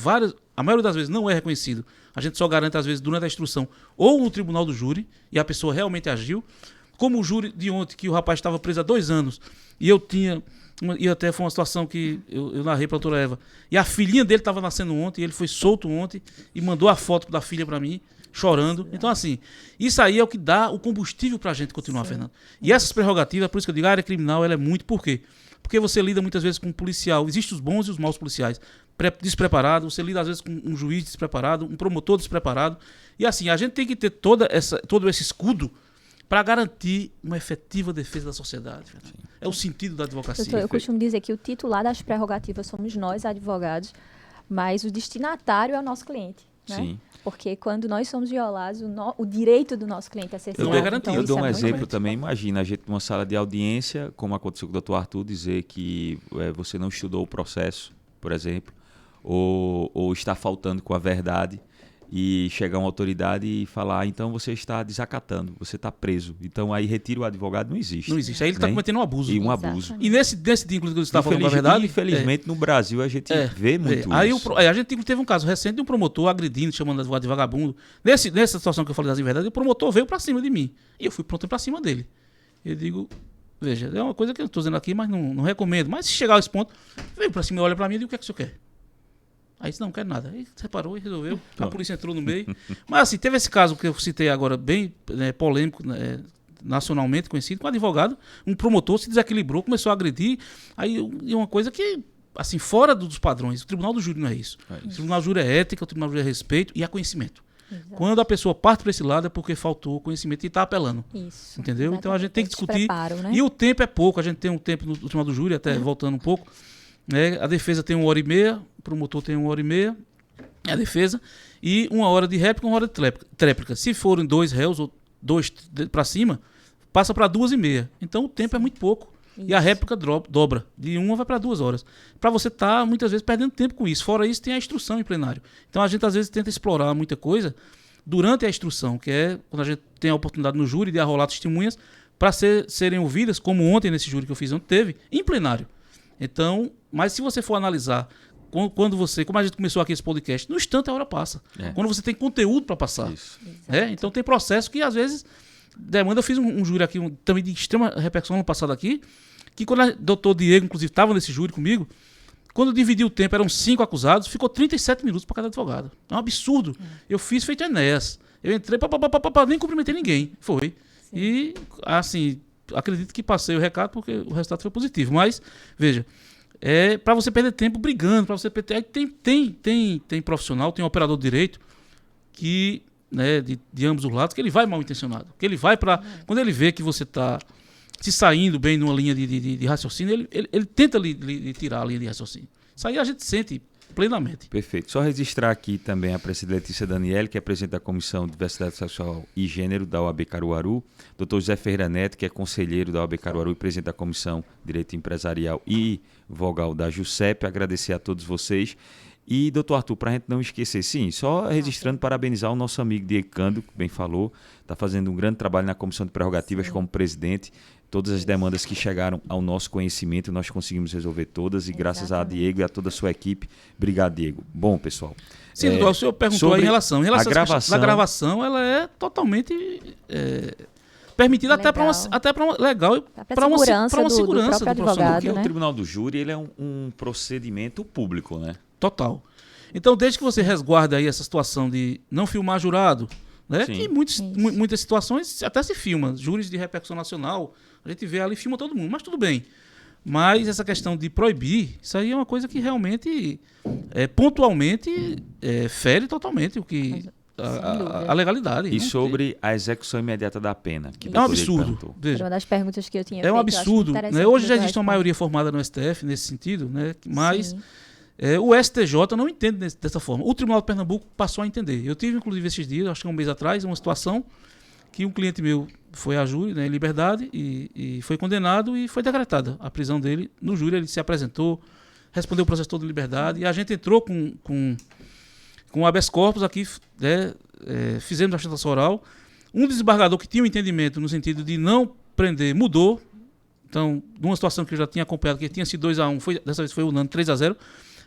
a maioria das vezes não é reconhecido, a gente só garante, às vezes, durante a instrução ou no tribunal do júri, e a pessoa realmente agiu. Como o júri de ontem, que o rapaz estava preso há 2 anos, e eu tinha... E até foi uma situação que eu narrei para a doutora Eva. E a filhinha dele estava nascendo ontem, e ele foi solto ontem, e mandou a foto da filha para mim, chorando. Então, assim, isso aí é o que dá o combustível para a gente continuar, Fernando. E essas prerrogativas, por isso que eu digo, a área criminal, ela é muito... Por quê? Porque você lida muitas vezes com um policial. Existem os bons e os maus policiais. Despreparado, você lida às vezes com um juiz despreparado, um promotor despreparado. E assim, a gente tem que ter todo esse escudo para garantir uma efetiva defesa da sociedade. É o sentido da advocacia. Eu costumo dizer que o titular das prerrogativas somos nós, advogados, mas o destinatário é o nosso cliente. Né? Sim. Porque quando nós somos violados, o direito do nosso cliente é cerceado. Eu dou um exemplo também. Imagina a gente numa sala de audiência, como aconteceu com o Dr. Arthur, dizer que você não estudou o processo, por exemplo, ou está faltando com a verdade, e chegar uma autoridade e falar, então você está desacatando, você está preso. Então aí retira o advogado, não existe. Não existe. Aí ele está cometendo um abuso. E um abuso. E nesse inclusive, que você está falando a verdade... Infelizmente, no Brasil, a gente vê muito isso. Aí a gente teve um caso recente de um promotor agredindo, chamando o advogado de vagabundo. Nessa situação que eu falei das verdades, o promotor veio para cima de mim. E eu fui pronto para cima dele. Eu digo, veja, é uma coisa que eu estou dizendo aqui, mas não recomendo. Mas se chegar a esse ponto, veio para cima e olha para mim e digo, o que é que o senhor quer? Aí disse, não quero nada. Aí separou e resolveu. A polícia entrou no meio. Mas assim, teve esse caso que eu citei agora, bem polêmico, nacionalmente conhecido, com um advogado, um promotor se desequilibrou, começou a agredir. Aí uma coisa que, assim, fora dos padrões, o tribunal do júri não é isso. O tribunal do júri é ética, o tribunal do júri é respeito e é conhecimento. Exato. Quando a pessoa parte para esse lado é porque faltou conhecimento e está apelando. Isso. Entendeu? Então a gente tem que discutir. Né? E o tempo é pouco. A gente tem um tempo no tribunal do júri, até voltando um pouco. A defesa tem 1h30, o promotor tem 1h30, a defesa, e 1 hora de réplica, 1 hora de tréplica. Se forem 2 réus ou 2 para cima, passa para 2h30. Então o tempo é muito pouco. Isso. E a réplica dobra. De 1 vai para 2 horas. Para você estar, muitas vezes, perdendo tempo com isso. Fora isso, tem a instrução em plenário. Então a gente, às vezes, tenta explorar muita coisa durante a instrução, que é quando a gente tem a oportunidade no júri de arrolar testemunhas para serem ouvidas, como ontem, nesse júri que eu fiz ontem, teve, em plenário. Então, mas se você for analisar, como a gente começou aqui esse podcast, no instante a hora passa. Quando você tem conteúdo para passar. Então tem processo que às vezes demanda. Eu fiz um júri aqui também de extrema repercussão no passado aqui, que quando o doutor Diego, inclusive, estava nesse júri comigo, quando eu dividi o tempo, eram 5 acusados, ficou 37 minutos para cada advogado. É um absurdo. Eu fiz feito Enéas. Eu entrei, nem cumprimentei ninguém. Foi. Sim. E, assim, acredito que passei o recado porque o resultado foi positivo. Mas, veja, para você perder tempo brigando, para você perder... Tem profissional, tem operador de direito que, de ambos os lados, que ele vai mal intencionado. Que ele vai para... Quando ele vê que você está se saindo bem numa linha de raciocínio, ele tenta lhe tirar a linha de raciocínio. Isso aí a gente sente plenamente. Perfeito. Só registrar aqui também a presidente Letícia Daniele, que é presidente da Comissão de Diversidade Sexual e Gênero da OAB Caruaru, Dr. José Ferreira Neto, que é conselheiro da OAB Caruaru e presidente da Comissão de Direito Empresarial e vogal da JUSEP. Agradecer a todos vocês. E, doutor Arthur, para a gente não esquecer, sim, só registrando, parabenizar o nosso amigo Diego Cândido, que bem falou, está fazendo um grande trabalho na Comissão de Prerrogativas como presidente. Todas as demandas que chegaram ao nosso conhecimento, nós conseguimos resolver todas e graças a Diego e a toda a sua equipe. Obrigado, Diego. Bom, pessoal. Sim, doutor, o senhor perguntou aí em relação à gravação, ela é totalmente permitida até para uma legal, para uma segurança do profissional. Porque o Tribunal do Júri ele é um procedimento público, né? Total. Então, desde que você resguarde aí essa situação de não filmar jurado, né? Que muitas situações até se filma. Júris de repercussão nacional, a gente vê ali e filma todo mundo, mas tudo bem. Mas essa questão de proibir, isso aí é uma coisa que realmente, pontualmente, fere totalmente o que a legalidade. E sobre a execução imediata da pena. Que é um absurdo. Era uma das perguntas que eu tinha feito. É um absurdo. Né? Hoje já existe uma maioria formada no STF nesse sentido, né? Mas o STJ não entende dessa forma. O Tribunal de Pernambuco passou a entender. Eu tive, inclusive, esses dias, acho que 1 mês atrás, uma situação que um cliente meu foi a júri, né, em liberdade, e foi condenado e foi decretada a prisão dele. No júri ele se apresentou, respondeu o processo todo em liberdade, e a gente entrou com habeas corpus aqui, né, fizemos a sustentação oral. Um desembargador que tinha um entendimento no sentido de não prender mudou. Então, numa situação que eu já tinha acompanhado, que tinha sido 2-1, dessa vez foi unânime, 3-0.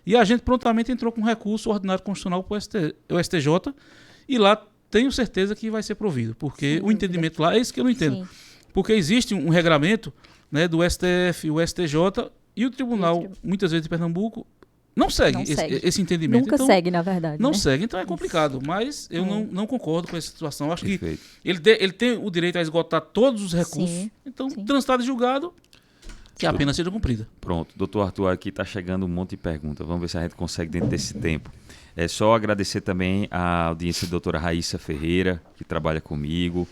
E a gente prontamente entrou com recurso ordinário constitucional para o STJ, e lá tenho certeza que vai ser provido, porque o entendimento lá é isso que eu não entendo. Sim. Porque existe um regramento, né, do STF, o STJ e o Tribunal, muitas vezes de Pernambuco, não segue, esse entendimento. Nunca então, segue, na verdade. Não né? segue, então é complicado. Mas eu não concordo com essa situação. Eu acho que ele tem o direito a esgotar todos os recursos. Sim, então, transitado e julgado, que a pena seja cumprida. Pronto, doutor Arthur, aqui está chegando um monte de perguntas. Vamos ver se a gente consegue dentro desse tempo. É só agradecer também a audiência da doutora Raíssa Ferreira, que trabalha comigo.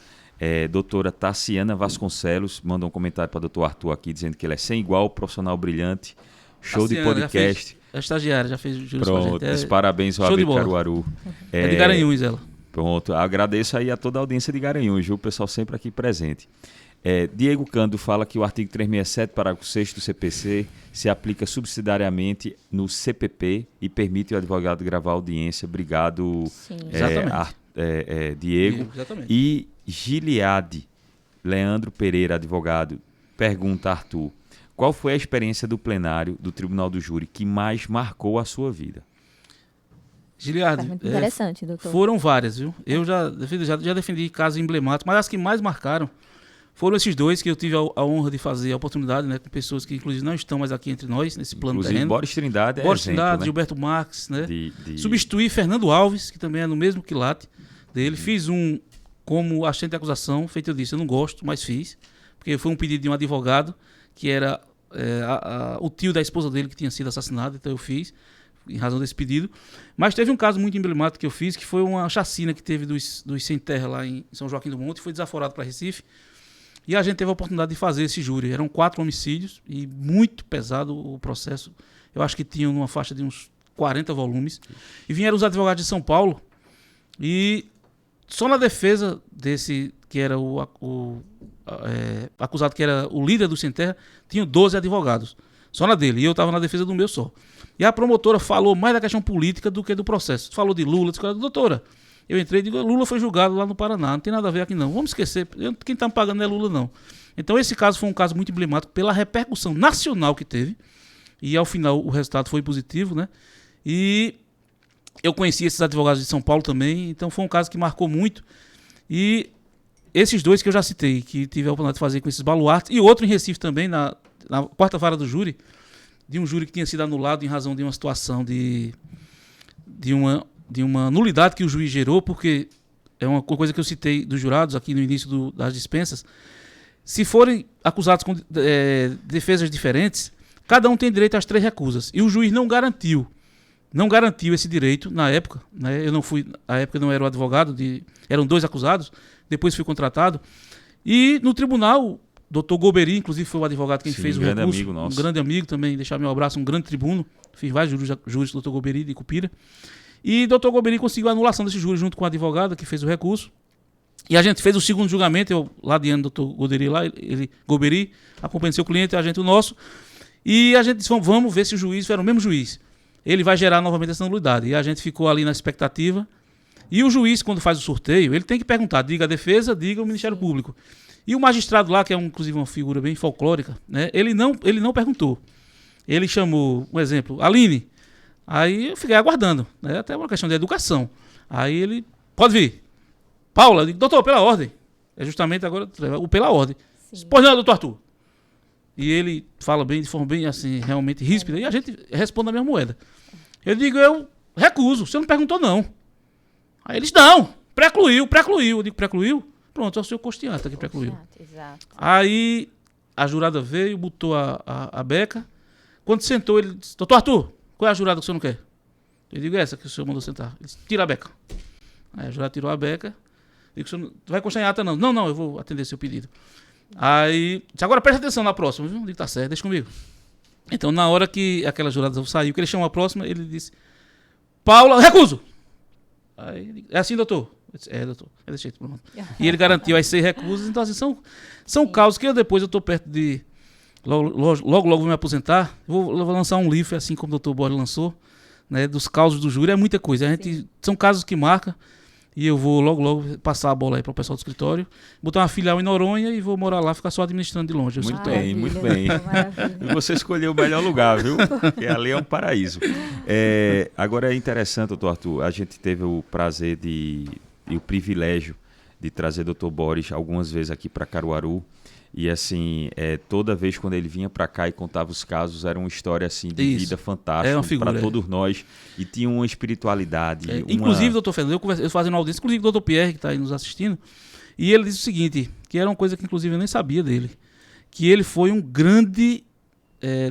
Doutora Tassiana Vasconcelos manda um comentário para o doutor Arthur aqui, dizendo que ele é sem igual, profissional brilhante, show Tassiana, de podcast. É estagiária, já fez juros Pronto, parabéns ao Abel Caruaru. É de Garanhuns ela. Pronto, agradeço aí a toda a audiência de Garanhuns, viu? O pessoal sempre aqui presente. Diego Cândido fala que o artigo 367, parágrafo 6º do CPC, se aplica subsidiariamente no CPP e permite o advogado gravar a audiência. Obrigado, Diego. Exatamente. E Giliade Leandro Pereira, advogado, pergunta a Arthur: qual foi a experiência do plenário do Tribunal do Júri que mais marcou a sua vida? Giliade, muito interessante, doutor. Foram várias, viu? Eu já defendi casos emblemáticos, mas as que mais marcaram foram esses dois que eu tive a honra de fazer, a oportunidade, né, com pessoas que inclusive não estão mais aqui entre nós, nesse plano terreno. Boris Trindade Boris Trindade, né? Gilberto Marques, né? Substituí Fernando Alves, que também é no mesmo quilate dele. Fiz como agente de acusação, feito eu disse, eu não gosto, mas fiz, porque foi um pedido de um advogado, que era o tio da esposa dele que tinha sido assassinado, então eu fiz, em razão desse pedido. Mas teve um caso muito emblemático que eu fiz, que foi uma chacina que teve dos sem terra lá em São Joaquim do Monte, foi desaforado para Recife, e a gente teve a oportunidade de fazer esse júri. Eram 4 homicídios e muito pesado o processo. Eu acho que tinham numa faixa de uns 40 volumes. E vieram os advogados de São Paulo, e só na defesa desse, que era o acusado, que era o líder do sem terra, tinham 12 advogados. Só na dele. E eu estava na defesa do meu só. E a promotora falou mais da questão política do que do processo. Falou de Lula, disse: doutora, eu entrei e digo: Lula foi julgado lá no Paraná, não tem nada a ver aqui não. Vamos esquecer, quem está me pagando não é Lula não. Então esse caso foi um caso muito emblemático pela repercussão nacional que teve. E ao final o resultado foi positivo, né? E eu conheci esses advogados de São Paulo também, então foi um caso que marcou muito. E esses dois que eu já citei, que tive a oportunidade de fazer com esses baluartes, e outro em Recife também, na 4ª vara do júri, de um júri que tinha sido anulado em razão de uma situação de uma nulidade que o juiz gerou, porque é uma coisa que eu citei dos jurados aqui no início das dispensas. Se forem acusados com defesas diferentes, cada um tem direito às 3 recusas. E o juiz não garantiu esse direito na época, né? Eu não fui, na época não era o advogado, eram 2 acusados, depois fui contratado. E no tribunal, doutor Goberi, inclusive foi o advogado que fez o recurso, amigo nosso. Um grande amigo também, deixar meu abraço, um grande tribuno, fiz vários júris do doutor Goberi de Cupira. E doutor Goberi conseguiu a anulação desse júri junto com o advogado que fez o recurso. E a gente fez o segundo julgamento, eu lá diante do doutor Goberi, acompanhando seu cliente, a gente o nosso. E a gente disse: vamos ver se o juiz era o mesmo juiz. Ele vai gerar novamente essa nulidade. E a gente ficou ali na expectativa. E o juiz, quando faz o sorteio, ele tem que perguntar: diga a defesa, diga o Ministério Público. E o magistrado lá, que é inclusive uma figura bem folclórica, né, ele não perguntou. Ele chamou, um exemplo, Aline. Aí eu fiquei aguardando, né, até uma questão de educação. Aí ele: pode vir. Paula, eu digo: doutor, pela ordem. É justamente agora o pela ordem. Pois não, doutor Arthur. E ele fala bem, de forma bem assim, realmente ríspida, e a gente responde a mesma moeda. Eu digo: eu recuso, você não perguntou não. Aí eles: não, precluiu. Eu digo: precluiu? Pronto, é o senhor Costianta que precluiu. Exato. Aí a jurada veio, botou a beca. Quando sentou, ele disse: doutor Arthur, qual é a jurada que o senhor não quer? Eu digo: essa que o senhor mandou sentar. Ele disse: tira a beca. Aí a jurada tirou a beca. Eu digo: o senhor não vai constar em ata não? Não, eu vou atender seu pedido. Aí disse: agora presta atenção na próxima. Eu digo: tá certo, deixa comigo. Então, na hora que aquela jurada saiu, que ele chamou a próxima, ele disse: Paula, recuso. Aí, é assim, doutor? Eu disse, doutor, é desse jeito, pronto. E ele garantiu as 6 recusas. Então, assim, são causas que depois eu estou perto de... Logo vou me aposentar. Vou lançar um livro, assim como o doutor Borges lançou, né, dos causos do júri. É muita coisa. São casos que marcam. E eu vou logo passar a bola aí para o pessoal do escritório, botar uma filial em Noronha e vou morar lá, ficar só administrando de longe. Muito bem. E você escolheu o melhor lugar, viu? Porque ali é um paraíso. Agora é interessante, doutor Arthur, a gente teve o prazer e o privilégio de trazer o doutor Borges algumas vezes aqui para Caruaru. E assim, toda vez quando ele vinha para cá e contava os casos, era uma história assim de vida fantástica para todos nós. E tinha uma espiritualidade. Inclusive, doutor Fernando, eu fazendo audiência, inclusive o doutor Pierre, que está aí nos assistindo, e ele disse o seguinte, que era uma coisa que inclusive eu nem sabia dele, que ele foi um grande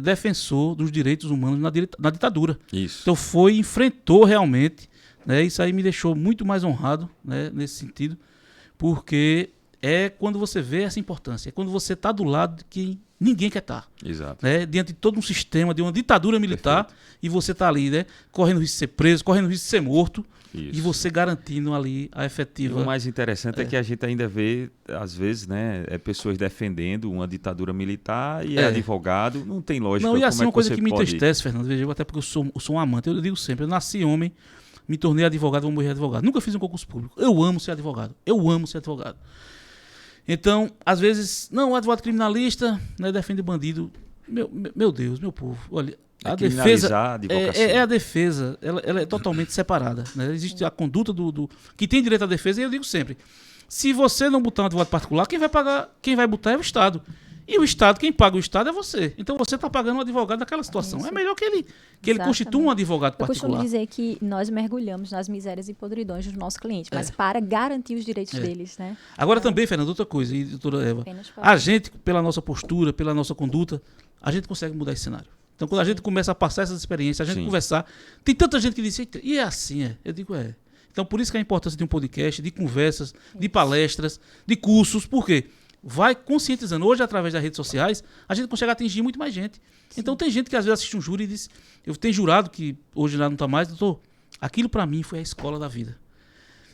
defensor dos direitos humanos na ditadura. Isso. Então enfrentou realmente, né, isso aí me deixou muito mais honrado, né, nesse sentido, porque... é quando você vê essa importância, é quando você está do lado de quem ninguém quer estar. Exato. Né? Diante de todo um sistema, de uma ditadura militar, perfeito, e você está ali, né, correndo o risco de ser preso, correndo o risco de ser morto, isso, e você garantindo ali a efetiva... E o mais interessante é que a gente ainda vê, às vezes, né, pessoas defendendo uma ditadura militar e advogado, não tem lógica. Não, e assim, uma coisa que me entristece, Fernando, veja, até porque eu sou um amante, eu digo sempre, eu nasci homem, me tornei advogado, vou morrer advogado. Nunca fiz um concurso público. Eu amo ser advogado. Então, às vezes, o advogado criminalista, né, defende bandido. Meu Deus, meu povo, olha, a defesa a defesa, ela é totalmente separada, né? Existe a conduta do que tem direito à defesa, e eu digo sempre, se você não botar um advogado particular, quem vai botar é o Estado. E o Estado, quem paga o Estado é você. Então você está pagando um advogado naquela situação. Isso. É melhor que ele constitua um advogado particular. Eu costumo dizer que nós mergulhamos nas misérias e podridões dos nossos clientes, mas para garantir os direitos deles, né? Agora também, Fernando, outra coisa, e doutora Eva, a gente, pela nossa postura, pela nossa conduta, a gente consegue mudar esse cenário. Então, quando a gente começa a passar essas experiências, a gente conversar, tem tanta gente que diz, e é assim, eu digo, Então, por isso que a importância de um podcast, de conversas, de palestras, de cursos, por quê? Vai conscientizando. Hoje, através das redes sociais, a gente consegue atingir muito mais gente. Sim. Então, tem gente que às vezes assiste um júri e diz... Eu tenho jurado que hoje lá não está mais, doutor, aquilo para mim foi a escola da vida.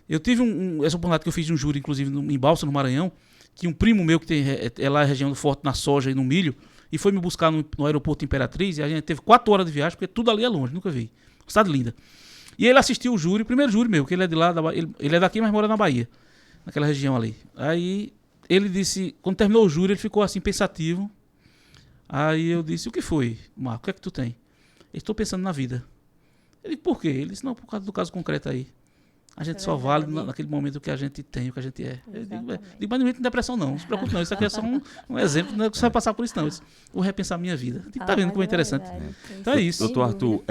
Eu tive essa oportunidade que eu fiz de um júri, inclusive em Balsa, no Maranhão, que um primo meu que é lá na região do Forte, na soja e no milho, e foi me buscar no aeroporto Imperatriz, e a gente teve 4 horas de viagem, porque tudo ali é longe, nunca vi. Cidade linda. E ele assistiu o júri, o primeiro júri meu, que ele é de lá, ele é daqui, mas mora na Bahia, naquela região ali. Aí... ele disse, quando terminou o júri, ele ficou assim, pensativo. Aí eu disse, o que foi, Marco? O que é que tu tem? Estou pensando na vida. Ele, por quê? Ele disse, não, por causa do caso concreto aí. A gente só vale naquele momento o que a gente tem, o que a gente é. Eu digo, mas não entra em depressão não se preocupe não, isso aqui é só um exemplo, não é que você vai passar por isso não. Vou repensar a minha vida. Tá vendo como é interessante? Então é isso. Doutor Arthur,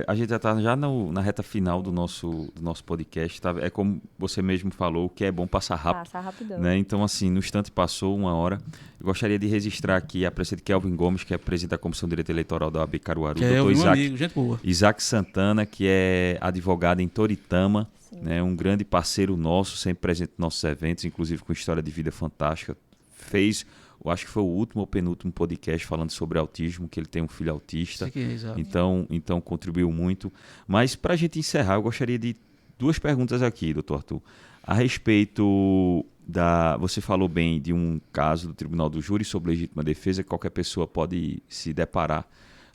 a gente já está na reta final do nosso podcast, tá? É como você mesmo falou, que é bom passar rápido. Passa rapidão. Né? Então assim, no instante passou 1 hora. Eu gostaria de registrar aqui a presença de Kelvin Gomes, que é presidente da Comissão de Direito Eleitoral da OAB Caruaru. Doutor amigo, gente boa. Isaac Santana, que é advogado em Toritama. Né, um grande parceiro nosso, sempre presente nos nossos eventos, inclusive com história de vida fantástica. Eu acho que foi o último ou penúltimo podcast falando sobre autismo, que ele tem um filho autista. Então contribuiu muito. Mas para a gente encerrar, eu gostaria de 2 perguntas aqui, doutor Arthur. A respeito você falou bem de um caso do Tribunal do Júri sobre legítima defesa, que qualquer pessoa pode se deparar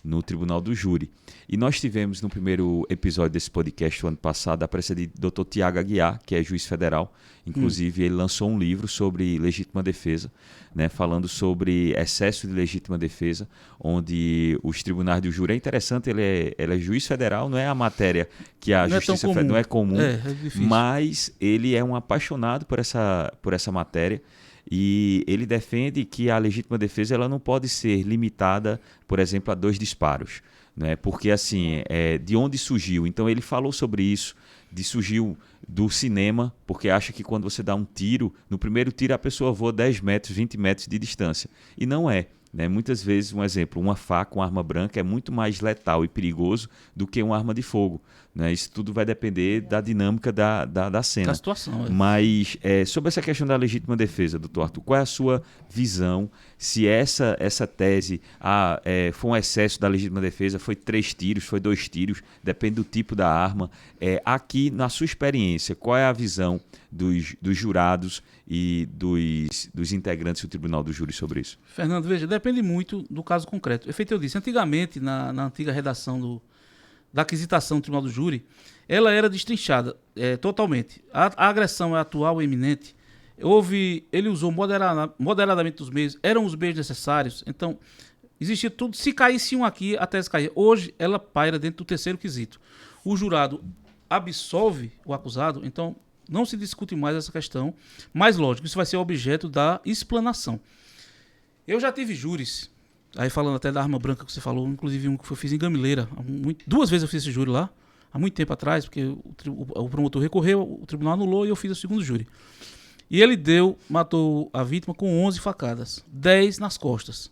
no Tribunal do Júri. E nós tivemos no primeiro episódio desse podcast, o ano passado, a presença de Dr. Tiago Aguiar, que é juiz federal. Inclusive, ele lançou um livro sobre legítima defesa, né, falando sobre excesso de legítima defesa, onde os tribunais do júri... É interessante, ele é juiz federal, não é a matéria que a justiça federal não é comum, mas ele é um apaixonado por essa matéria. E ele defende que a legítima defesa ela não pode ser limitada, por exemplo, a 2 disparos, né? Porque assim, de onde surgiu? Então ele falou sobre isso, surgiu do cinema, porque acha que quando você dá um tiro, no primeiro tiro a pessoa voa 10 metros, 20 metros de distância. E não é. Né? Muitas vezes, um exemplo, uma faca, uma arma branca é muito mais letal e perigoso do que uma arma de fogo. né? Isso tudo vai depender da dinâmica da cena. Da situação. Mas sobre essa questão da legítima defesa, doutor Arthur, qual é a sua visão? Se essa tese foi um excesso da legítima defesa, foi 3 tiros, foi 2 tiros, depende do tipo da arma. Aqui, na sua experiência, qual é a visão dos jurados e dos integrantes do Tribunal do Júri sobre isso? Fernando, veja, depende muito do caso concreto. Feito eu disse, antigamente, na antiga redação da aquisitação do Tribunal do Júri, ela era destrinchada totalmente. A agressão é atual e iminente. Ele usou moderadamente os meios, eram os meios necessários, então existia tudo. Se caísse um aqui, a tese caía. Hoje, ela paira dentro do 3º quesito. O jurado absolve o acusado, então não se discute mais essa questão, mas lógico, isso vai ser objeto da explanação. Eu já tive júris, aí falando até da arma branca que você falou, inclusive um que eu fiz em Gamileira, 2 vezes eu fiz esse júri lá, há muito tempo atrás, porque o promotor recorreu, o tribunal anulou e eu fiz o 2º júri. E ele matou a vítima com 11 facadas, 10 nas costas.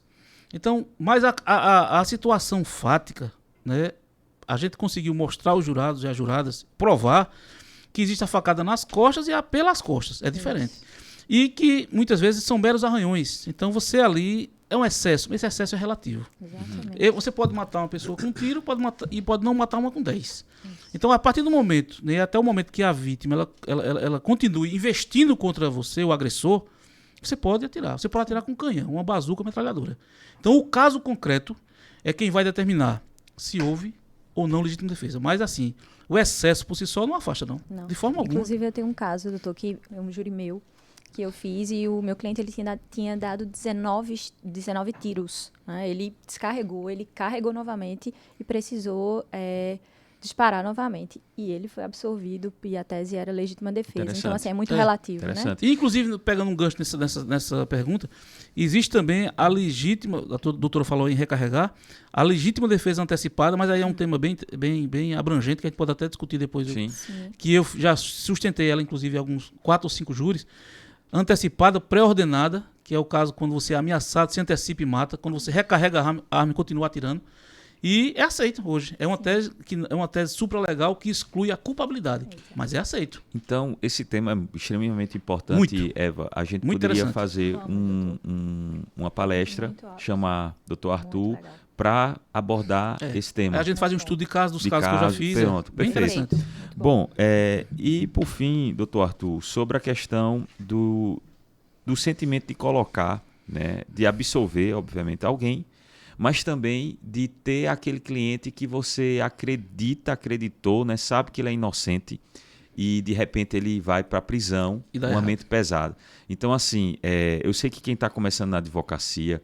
Então, mas a situação fática, né, a gente conseguiu mostrar aos jurados e às juradas, provar que existe a facada nas costas e pelas costas, é diferente. E que muitas vezes são meros arranhões. Então você ali é um excesso, mas esse excesso é relativo. Exatamente. Você pode matar uma pessoa com um tiro e pode não matar uma com 10. Então, a partir do momento, né, até o momento que a vítima ela continue investindo contra você, o agressor, você pode atirar. Você pode atirar com um canhão, uma bazuca, uma metralhadora. Então, o caso concreto é quem vai determinar se houve ou não legítima defesa. Mas, assim, o excesso por si só não afasta, não. De forma alguma. Inclusive, eu tenho um caso, doutor, que é um júri meu, que eu fiz, e o meu cliente ele tinha dado 19 tiros. Né? Ele descarregou, ele carregou novamente e precisou disparar novamente. E ele foi absolvido e a tese era legítima defesa. Então, assim, é muito relativo. Né? E, inclusive, pegando um gancho nessa pergunta, existe também a legítima, a doutora falou em recarregar, a legítima defesa antecipada, mas aí é um tema bem abrangente, que a gente pode até discutir depois. Sim. Que eu já sustentei ela, inclusive, em alguns 4 ou 5 júris. Antecipada, pré-ordenada, que é o caso quando você é ameaçado, se antecipa e mata, quando você recarrega a arma e continua atirando. E é aceito hoje. É uma tese supralegal que exclui a culpabilidade, mas é aceito. Então, esse tema é extremamente importante, muito. Eva. A gente Muito poderia fazer uma palestra, chamar Dr. Arthur, para abordar esse tema. A gente faz um estudo de casos, dos casos que eu já fiz. Pronto, bem interessante. Bom, e por fim, Dr. Arthur, sobre a questão do sentimento de colocar, né, de absolver, obviamente, alguém, mas também de ter aquele cliente que você acreditou, né, sabe que ele é inocente e de repente ele vai para a prisão, uma mente pesada. Então, assim, eu sei que quem está começando na advocacia,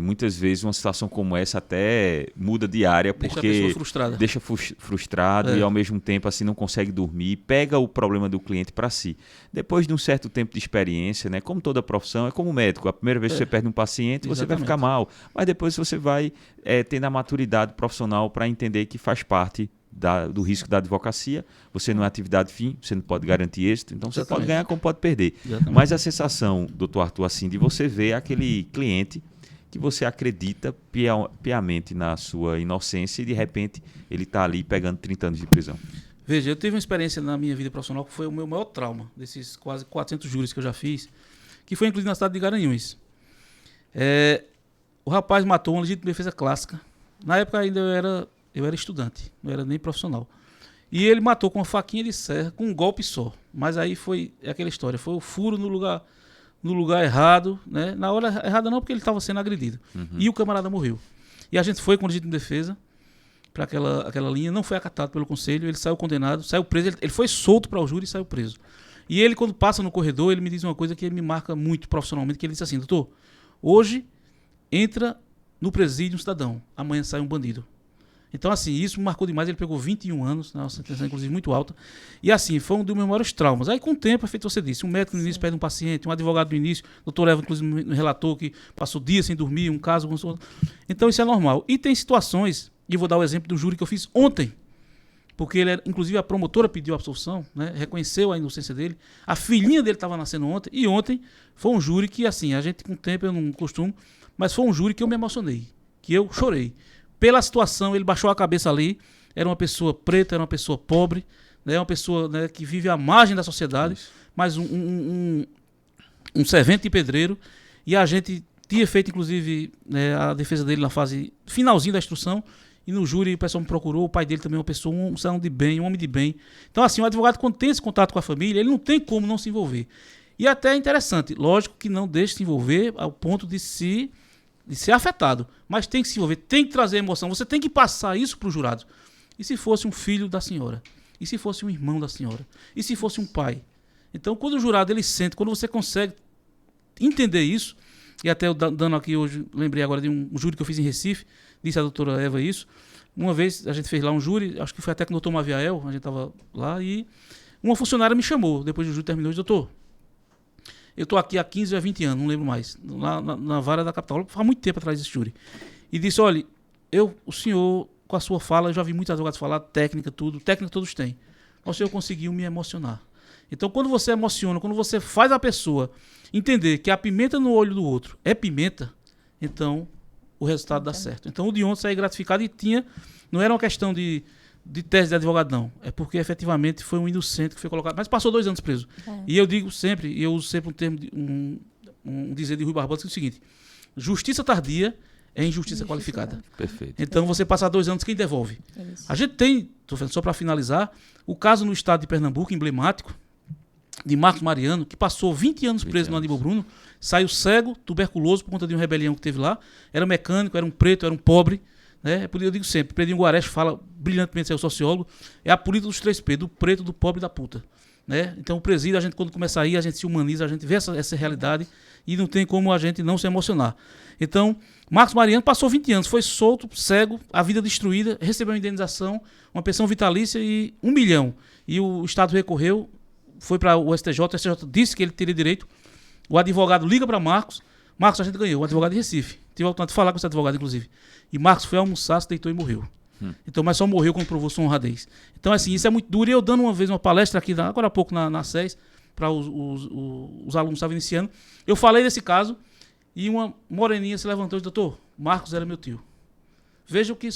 muitas vezes uma situação como essa até muda de área, porque deixa frustrado e ao mesmo tempo assim não consegue dormir, pega o problema do cliente para si. Depois de um certo tempo de experiência, né, como toda profissão, é como médico, a primeira vez que você perde um paciente, você vai ficar mal, mas depois você vai tendo a maturidade profissional para entender que faz parte do risco da advocacia. Você não é atividade fim, você não pode garantir êxito, então você pode ganhar como pode perder. Mas a sensação, doutor Arthur, assim, de você ver aquele cliente que você acredita piamente na sua inocência e de repente ele está ali pegando 30 anos de prisão. Veja, eu tive uma experiência na minha vida profissional que foi o meu maior trauma, desses quase 400 júris que eu já fiz, que foi inclusive na cidade de Garanhuns. O rapaz matou uma legítima defesa clássica. Na época ainda eu era estudante, não era nem profissional. E ele matou com uma faquinha de serra, com um golpe só. Mas aí foi aquela história, foi o furo no lugar errado, né? Na hora errada não, porque ele estava sendo agredido. E o camarada morreu. E a gente foi com legítima defesa para aquela linha, não foi acatado pelo conselho, ele saiu condenado, saiu preso, ele foi solto para o júri e saiu preso. E ele, quando passa no corredor, ele me diz uma coisa que me marca muito profissionalmente, que ele disse assim: doutor, hoje entra no presídio um cidadão, amanhã sai um bandido. Então, assim, isso me marcou demais. Ele pegou 21 anos, uma sentença inclusive muito alta. E, assim, foi um dos meus maiores traumas. Aí, com o tempo, é feito você disse, um médico no início perde um paciente, um advogado no início, o doutor Eva, inclusive, me relatou que passou dias sem dormir, um caso... Então, isso é normal. E tem situações, e vou dar o exemplo do júri que eu fiz ontem, porque ele, inclusive, a promotora pediu a absolução, né, reconheceu a inocência dele, a filhinha dele estava nascendo ontem, e ontem foi um júri que, assim, a gente, com o tempo, eu não costumo, mas foi um júri que eu me emocionei, que eu chorei. Pela situação, ele baixou a cabeça ali, era uma pessoa preta, era uma pessoa pobre, né, uma pessoa, né, que vive à margem da sociedade, Isso. mas um servente de pedreiro, e a gente tinha feito, inclusive, né, a defesa dele na fase finalzinho da instrução, e no júri o pessoal me procurou, o pai dele também é uma pessoa, um cidadão de bem, um homem de bem. Então, assim, o advogado, quando tem esse contato com a família, ele não tem como não se envolver. E até é interessante, lógico que não deixe se envolver ao ponto de ser afetado, mas tem que se envolver, tem que trazer emoção, você tem que passar isso para o jurado. E se fosse um filho da senhora? E se fosse um irmão da senhora? E se fosse um pai? Então, quando o jurado ele sente, quando você consegue entender isso, e até eu dando aqui hoje, lembrei agora de um júri que eu fiz em Recife, disse a doutora Eva isso, uma vez a gente fez lá um júri, acho que foi até com o doutor Maviael, a gente estava lá, e uma funcionária me chamou, depois do júri terminou, e disse, doutor, eu estou aqui há 15 ou 20 anos, não lembro mais, lá na vara da capital, faz muito tempo atrás desse júri. E disse, olha, o senhor, com a sua fala, eu já vi muitos advogados falar, técnica todos têm. Mas o senhor conseguiu me emocionar. Então, quando você emociona, quando você faz a pessoa entender que a pimenta no olho do outro é pimenta, então o resultado dá certo. Então, o de ontem saiu gratificado e não era uma questão de tese de advogado, não. É porque, efetivamente, foi um inocente que foi colocado. Mas passou 2 anos preso. E eu digo sempre, e eu uso sempre um termo, um dizer de Rui Barbosa, que é o seguinte, justiça tardia é injustiça qualificada. Perfeito. Então, você passar 2 anos, quem devolve? Isso. A gente tem, só para finalizar, o caso no estado de Pernambuco, emblemático, de Marcos Mariano, que passou 20 anos preso no Aníbal Bruno, saiu cego, tuberculoso, por conta de uma rebelião que teve lá, era mecânico, era um preto, era um pobre, né? Eu digo sempre, Pedrinho Guares fala brilhantemente, é o sociólogo, é a política dos 3 P, do preto, do pobre e da puta. Né? Então o presídio, a gente quando começa a ir, a gente se humaniza, a gente vê essa realidade e não tem como a gente não se emocionar. Então, Marcos Mariano passou 20 anos, foi solto, cego, a vida destruída, recebeu uma indenização, uma pensão vitalícia e 1 milhão. E o Estado recorreu, foi para o STJ disse que ele teria direito, o advogado liga para Marcos, a gente ganhou, o advogado de Recife. Tive a oportunidade de falar com esse advogado, inclusive. E Marcos foi almoçar, se deitou e morreu. Então, mas só morreu quando provou sua honradez. Então, assim, isso é muito duro. E eu dando uma vez uma palestra aqui, agora há pouco na SES, para os alunos que estavam iniciando, eu falei desse caso e uma moreninha se levantou e disse, doutor, Marcos era meu tio. Veja o que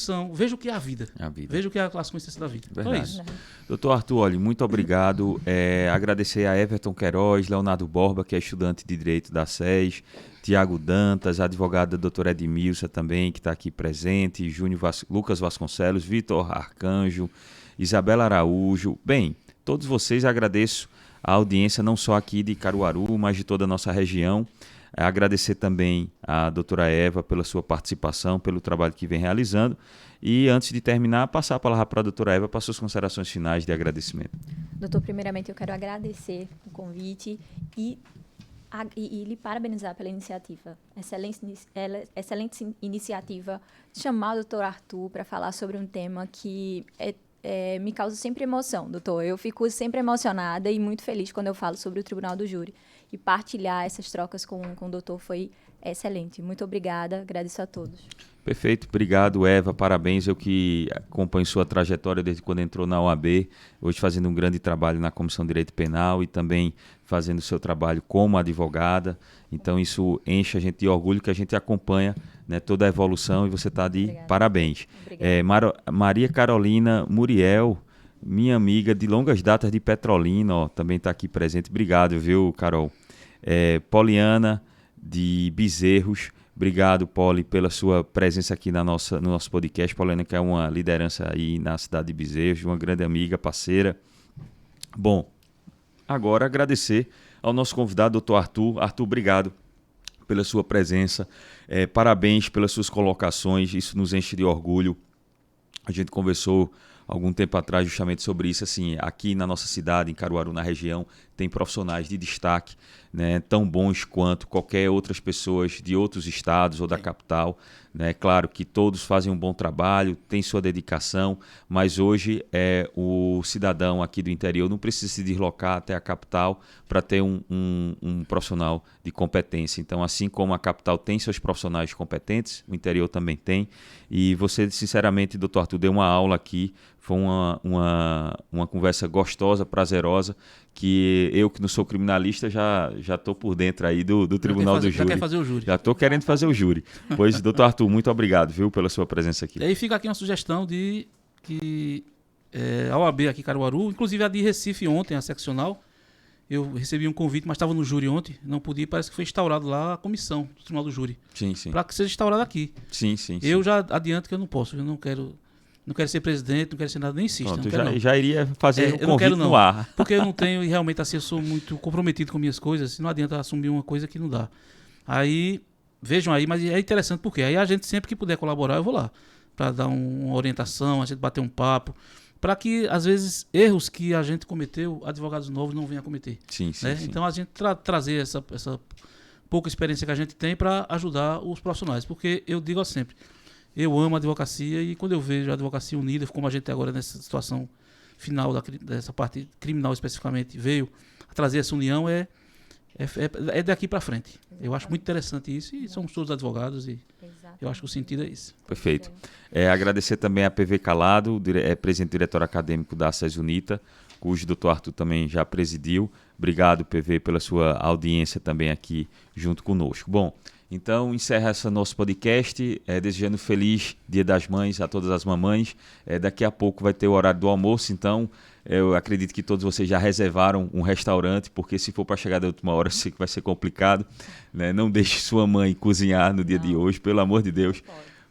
é a vida. Veja o que é as consequências da vida. Verdade. Então é isso. Doutor Arthur, olha, muito obrigado. Agradecer a Everton Queiroz, Leonardo Borba, que é estudante de Direito da SES, Tiago Dantas, a advogada doutora Edmilson também, que está aqui presente, Lucas Vasconcelos, Vitor Arcanjo, Isabela Araújo. Bem, todos vocês agradeço a audiência não só aqui de Caruaru, mas de toda a nossa região. Agradecer também a doutora Eva pela sua participação, pelo trabalho que vem realizando. E antes de terminar, passar a palavra para a doutora Eva para suas considerações finais de agradecimento. Doutor, primeiramente eu quero agradecer o convite e lhe parabenizar pela iniciativa. Excelente iniciativa de chamar o doutor Arthur para falar sobre um tema que me causa sempre emoção, doutor. Eu fico sempre emocionada e muito feliz quando eu falo sobre o Tribunal do Júri. E partilhar essas trocas com o doutor foi excelente. Muito obrigada, agradeço a todos. Perfeito, obrigado Eva, parabéns. Eu que acompanho sua trajetória desde quando entrou na OAB, hoje fazendo um grande trabalho na Comissão de Direito Penal e também fazendo seu trabalho como advogada. Então isso enche a gente de orgulho que a gente acompanha, né, toda a evolução e você está de Obrigada. Parabéns. Maria Carolina Muriel, minha amiga de longas datas de Petrolina, ó, também está aqui presente. Obrigado, viu, Carol? Poliana de Bezerros, obrigado, Poli, pela sua presença aqui no nosso podcast. Poliana, que é uma liderança aí na cidade de Bezerros, uma grande amiga, parceira. Bom, agora agradecer ao nosso convidado, doutor Arthur. Arthur, obrigado pela sua presença. Parabéns pelas suas colocações, isso nos enche de orgulho. A gente conversou algum tempo atrás justamente sobre isso. Assim, aqui na nossa cidade, em Caruaru, na região, tem profissionais de destaque, né, tão bons quanto qualquer outras pessoas de outros estados ou da capital. Né? Claro que todos fazem um bom trabalho, têm sua dedicação, mas hoje o cidadão aqui do interior não precisa se deslocar até a capital para ter um profissional de competência. Então, assim como a capital tem seus profissionais competentes, o interior também tem. E você, sinceramente, doutor Arthur, deu uma aula aqui, foi uma conversa gostosa, prazerosa, que eu que não sou criminalista já estou por dentro aí do Tribunal do Júri. Já quer fazer o júri. Já estou querendo fazer o júri. Pois, doutor Arthur, muito obrigado, viu, pela sua presença aqui. E aí fica aqui uma sugestão de que a OAB aqui em Caruaru, inclusive a de Recife ontem, a seccional, eu recebi um convite, mas estava no júri ontem, não podia, parece que foi instaurado lá a comissão do Tribunal do Júri. Sim, sim. Para que seja instaurado aqui. Sim, sim. Eu já adianto que eu não posso, eu não quero ser presidente, não quero ser nada, nem insisto. Pronto, não quero, não. já iria fazer o eu não convite quero, não, no ar. porque eu não tenho, e realmente assim, eu sou muito comprometido com minhas coisas, não adianta assumir uma coisa que não dá. Aí, vejam aí, mas é interessante porque aí a gente sempre que puder colaborar, eu vou lá, para dar uma orientação, a gente bater um papo, para que, às vezes, erros que a gente cometeu, advogados novos não venham a cometer. Sim, sim, Né? sim. Então, a gente trazer essa pouca experiência que a gente tem para ajudar os profissionais. Porque eu digo sempre, eu amo a advocacia e quando eu vejo a advocacia unida, como a gente agora nessa situação final dessa parte criminal especificamente, veio a trazer essa união, é daqui para frente. Eu acho muito interessante isso e somos todos advogados e eu acho que o sentido é esse. Perfeito. Agradecer também a PV Calado, presidente e diretor acadêmico da SES Unita, cujo Dr. Arthur também já presidiu. Obrigado, PV, pela sua audiência também aqui junto conosco. Bom, então encerra esse nosso podcast, desejando feliz Dia das Mães a todas as mamães. Daqui a pouco vai ter o horário do almoço, então eu acredito que todos vocês já reservaram um restaurante, porque se for para chegar da última hora, eu sei que vai ser complicado. Né? Não deixe sua mãe cozinhar no dia de hoje, pelo amor de Deus.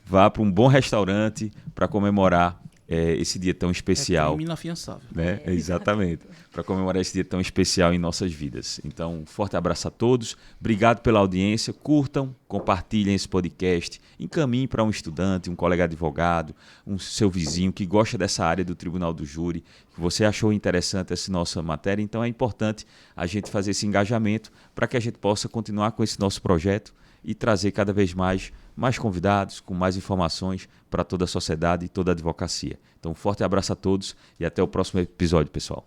Vá para um bom restaurante para comemorar esse dia tão especial. É inafiançável. Né? Exatamente. Para comemorar esse dia tão especial em nossas vidas. Então, um forte abraço a todos. Obrigado pela audiência. Curtam, compartilhem esse podcast. Encaminhem para um estudante, um colega advogado, um seu vizinho que gosta dessa área do Tribunal do Júri, que você achou interessante essa nossa matéria. Então, é importante a gente fazer esse engajamento para que a gente possa continuar com esse nosso projeto e trazer cada vez mais convidados, com mais informações para toda a sociedade e toda a advocacia. Então, um forte abraço a todos e até o próximo episódio, pessoal.